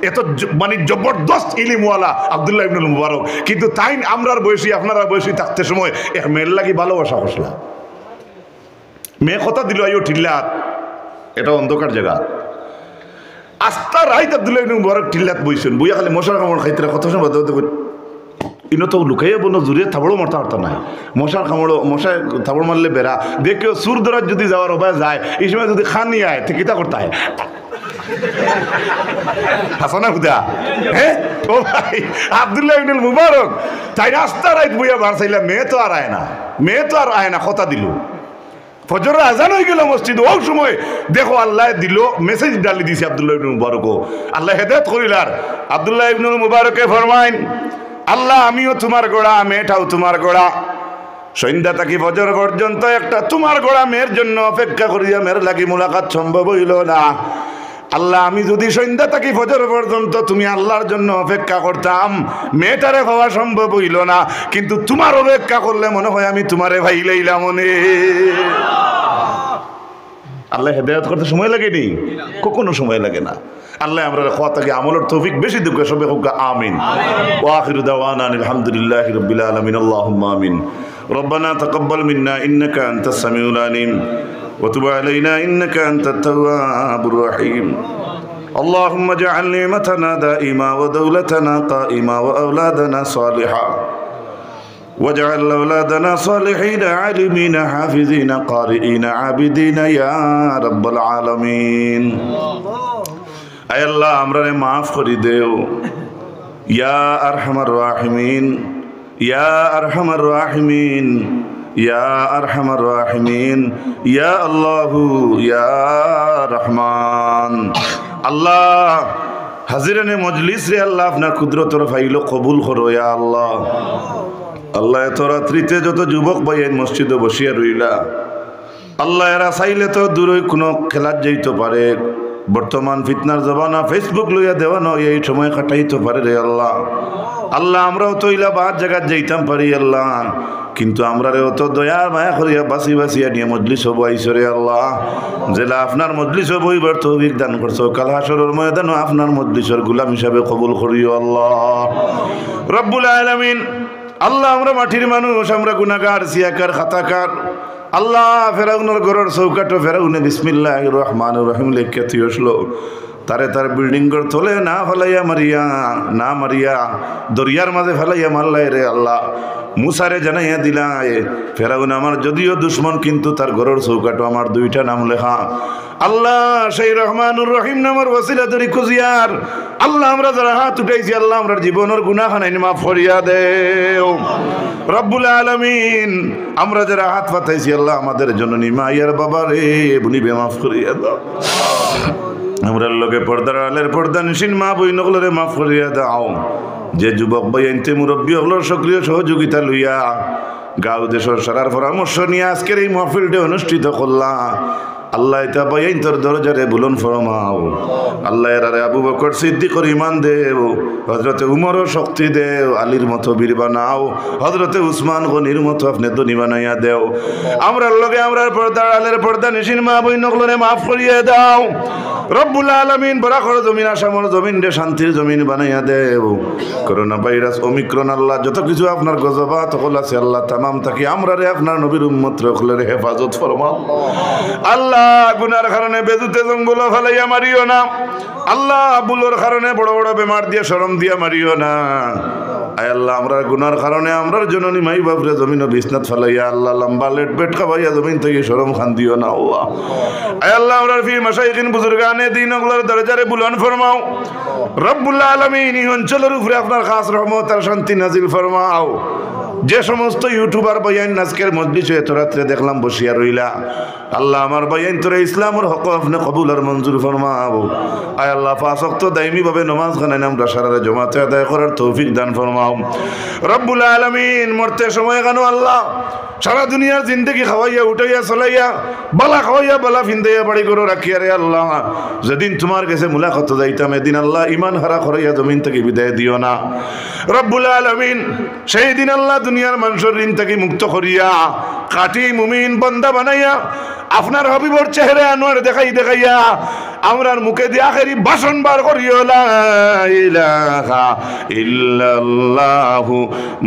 এত মানে জবরদস্ত ইলমওয়ালা আব্দুল্লাহ ইবনে মুবারক কিন্তু তাই আমরার বয়সী আপনারা বয়সী থাকতে সময় এক মেয়ের লাগি ভালোবাসা হসলা মেয়ে কথা দিল আইও ঠিল্লাত এটা অন্ধকার জায়গা আস্তা রাইত আব্দুল্লাহ ইবনে মুবারক ঠিল্লাত বইছেন বইয়া খালি মশার কামড় খাইতে কত সময় বাদ ইনো তো লুকাইয়া বলো জুড়ে থাবড়ো মারতে পারতো না মশার কামড়ো মশায় থাবড় মারলে বেড়া দেখেও সুর দরাজ যদি যাওয়ার উপায় যায় এই সময় যদি খানি আয় তো কিতা করতে হয় হাসানা খুদা হ্যাঁ ও ভাই আব্দুল্লাহ ইবনে মুবারক তাই রাস্তা রাইত বইয়া বার চাইলা মেয়ে তো আর আয় না কথা দিল ফজর আজান হয়ে গেল মসজিদ ওই সময় দেখো আল্লাহ দিল মেসেজ ডালি দিছে আব্দুল্লাহ ইবনে মুবারক আল্লাহ হেদায়েত করিলার আব্দুল্লাহ ইবনে মুবারকে ফরমাইন আল্লাহ আমিও তোমার গোড়া মেয়েটাও তোমার গোড়া সন্ধ্যা থাকি ফজর পর্যন্ত একটা তোমার গোড়া মেয়ের জন্য অপেক্ষা করিয়া মেয়ের লাগি মুলাকাত সম্ভব হইল না আল্লাহ আমি যদি সন্ধ্যা থাকি ফজর পর্যন্ত তুমি আল্লাহর জন্য অপেক্ষা করতাম মেয়েটারে পাওয়া সম্ভব হইল না কিন্তু তোমার অপেক্ষা করলে মনে হয় আমি তোমারে ভাই লইলাম মনে আল্লাহ হেদায়েত করতে সময় লাগেনি কখনো সময় লাগে না আল্লাহ আমরা কথাকে আমলের তৌফিক বেশি দিক সবে হোক আমিন ওয়া আখিরু দাওয়ানা আলহামদুলিল্লাহি রাব্বিল আলামিন আল্লাহুম্মা আমিন ربنا تقبل منا إنك أنت السميع العليم وتب علينا إنك أنت التواب الرحيم اللهم اجعل نعمتنا دائما ودولتنا قائما وأولادنا صالحا واجعل أولادنا صالحين عالمين حافظين قارئين عابدين يا رب العالمين أي الله أمرنا معاف করি দেও يا أرحم الراحمين يا أرحم الراحمين يا أرحم الراحمين يا الله يا رحمن الله হাজিরানে মজলিস রে আল্লাহ আপনার কুদরতের ফাইল কবুল করো ইয়া আল্লাহ আল্লাহ এত রাত্রিতে যত যুবক ভাই মসজিদে বসিয়া রইলা আল্লাহ এরা চাইলে তো দূরে কোনো খেলার যাইতে পারে বর্তমান ফিতনার জমানা ফেসবুক লইয়া দেওয়ানো এই সময় কাটাইতে পারে রে আল্লাহ আল্লাহ আমরাও তো ইলা বাহার জায়গা যাইতাম পারি আল্লাহ কিন্তু আমরা রে অত দয়া মায়া করিয়া বাসিয়া নিয়ে মজলিস হবো আইসরে আল্লাহ জেলা আপনার মজলিস বইবার তৌফিক দান করছো কাল হাসরের ময়দানও আপনার মজলিসের গোলাম হিসাবে কবুল করিও আল্লাহ রব্বুল আলামিন আল্লাহ আমরা মাটির মানুষ আমরা গুনাহগার সিয়াকার খাতাকার আল্লাহ ফেরাউনের ঘরের চৌকাটো ফেরাউনে বিসমিল্লাহির রহমানির রহিম লেখকে তুই আসলো তারে তার বিল্ডিং ঘর তোলে না ফেলাইয়া মারিয়া দরিয়ার মাঝে ফেলাইয়া মারলাই রে আল্লাহ মুসারে জানাইয়া দিলা ফেরাউন আমার যদিও দুশ্মন কিন্তু তার ঘরের চৌকাটো আমার দুইটা নাম লেখা আল্লাহ সেই রহমানুর রহিম নামের ওসিলা তরি খুঁজিয়ার আল্লাহ আমরা যারা হাত উঠাইছি আল্লাহ আমরা জীবনের গুনাহ খানাইনি মাফ করিয়া দেও রব্বুল আলামিন। আমরা যারা হাত পাতাইছি আল্লাহ আমাদের জননী মাইয়ার বাবা রে বুনি মাফ করিয়া দাও। আমরা লোকে পর্দার আলের পর্দা নিশিন মা বই নগলরে মাফ করিয়া দাও। যে যুবক ভাই আনতে মুরব্বী হলোর সক্রিয় সহযোগিতা লইয়া গাঁও দেশের সারার পরামর্শ নিয়ে আজকের এই মাহফিলটা অনুষ্ঠিত করলাম আল্লাহ এটা পাইন তোর দরজারে বুলন ফরমাও। আল্লাহ এরারে আবু বকর সিদ্দিকর ঈমান দেও, হযরতে উমরও শক্তি দেও, আলীর মতো বীর বানাও, হযরতে উসমান গনির মতো আপনি ধনী বানাইয়া দেও। আমরার লগে আমরার পর্দা আলের পর্দা নিশিন মা বই নগলরে মাফ করিয়ে দাও রব্বুল আলামিন। বরাকর জমিন আসামর জমিন রে শান্তির জমিন বানাইয়া দেও। করোনা ভাইরাস ওমিক্রন আল্লাহ যত কিছু আপনার গজবাত হল আছে আল্লাহ তামাম থাকি আমরা রে আপনার নবীর উম্মত রখলের হেফাজত ফরমাও। আল্লাহ গুনার কারণে বেজুতে জঙ্গল ফেলাইয়া মারিও না আল্লাহ, বুলোর কারণে বড় বড় বেমার দিয়ে শরম দিয়া মারিও না আয় আল্লাহ। আমরা গুনার কারণে আমরার জননী মাই বাপরে জমিন বিছনাত ফেলাইয়া আল্লাহ লম্বা লেট পেট খাবাইয়া জমিন থেকে শরম খান দিও না আল্লাহ। আয় আল্লাহ আমরার ফির মাশাইখিন বুজুর্গানে দিন ওগুলোর দরজারে বুলন ফরমাও রব্বুল আলামিন। এই অঞ্চলের উপরে আপনার খাস রহমত আর শান্তি নাজিল ফরমাও। যে সমস্ত ইউটিউবার বয়ান আজকের মজলিসে এত রাত্রে দেখলাম বসিয়া রইলা আল্লাহ আমার বয়ান তোরা ইসলামের হক আপনি কবুল আর মঞ্জুর ফরমাও। আয় আল্লাহ পাঁচ ওয়াক্ত দাইমি ভাবে নামাজ খানায় আমরা সারারে জমাতে আদায় করার তৌফিক দান ফরমাও রব্বুল আলামিন। মরতে সময় কেন আল্লাহ সারা দুনিয়ার জিন্দগি খাওয়াইয়া উঠাইয়া চলাইয়া বালা খাওয়াইয়া বালা ফিন্দাইয়া বাড়ি করে রাখিয়া রে আল্লাহ। যেদিন তোমার কাছে মুলাকাত যাইতাম এদিন আল্লাহ ইমান হারা করাইয়া জমিন থেকে বিদায় দিও না রব্বুল আলামিন। সেই দিন আল্লাহ দুনিয়ার মানুষের ঋণ থেকে মুক্ত করিয়া কাটি মুমিন বান্দা বানাইয়া আপনার হাবিবর চেহারা আনোয়ার দেখাইয়া আমরার মুখে দিয়ে আখেরি ভাষণ বার করিও লা ইলাহা ইল্লাল্লাহু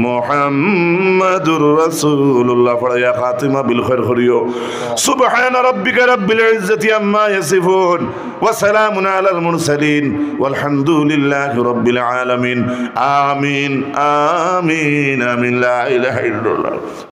মুহাম্মাদুর রাসূলুল্লাহ পড়াইয়া খাতিমা বিল খায়র করিও। সুবহানা রাব্বিকা রাব্বিল ইজ্জাতি আম্মা ইয়াসিফুন ওয়া সালামুন আলাল মুরসালিন ওয়ালহামদুলিল্লাহি রাব্বিল আলামিন। আমিন আমিন আমিন লা ইলাহা ইল্লাল্লাহ।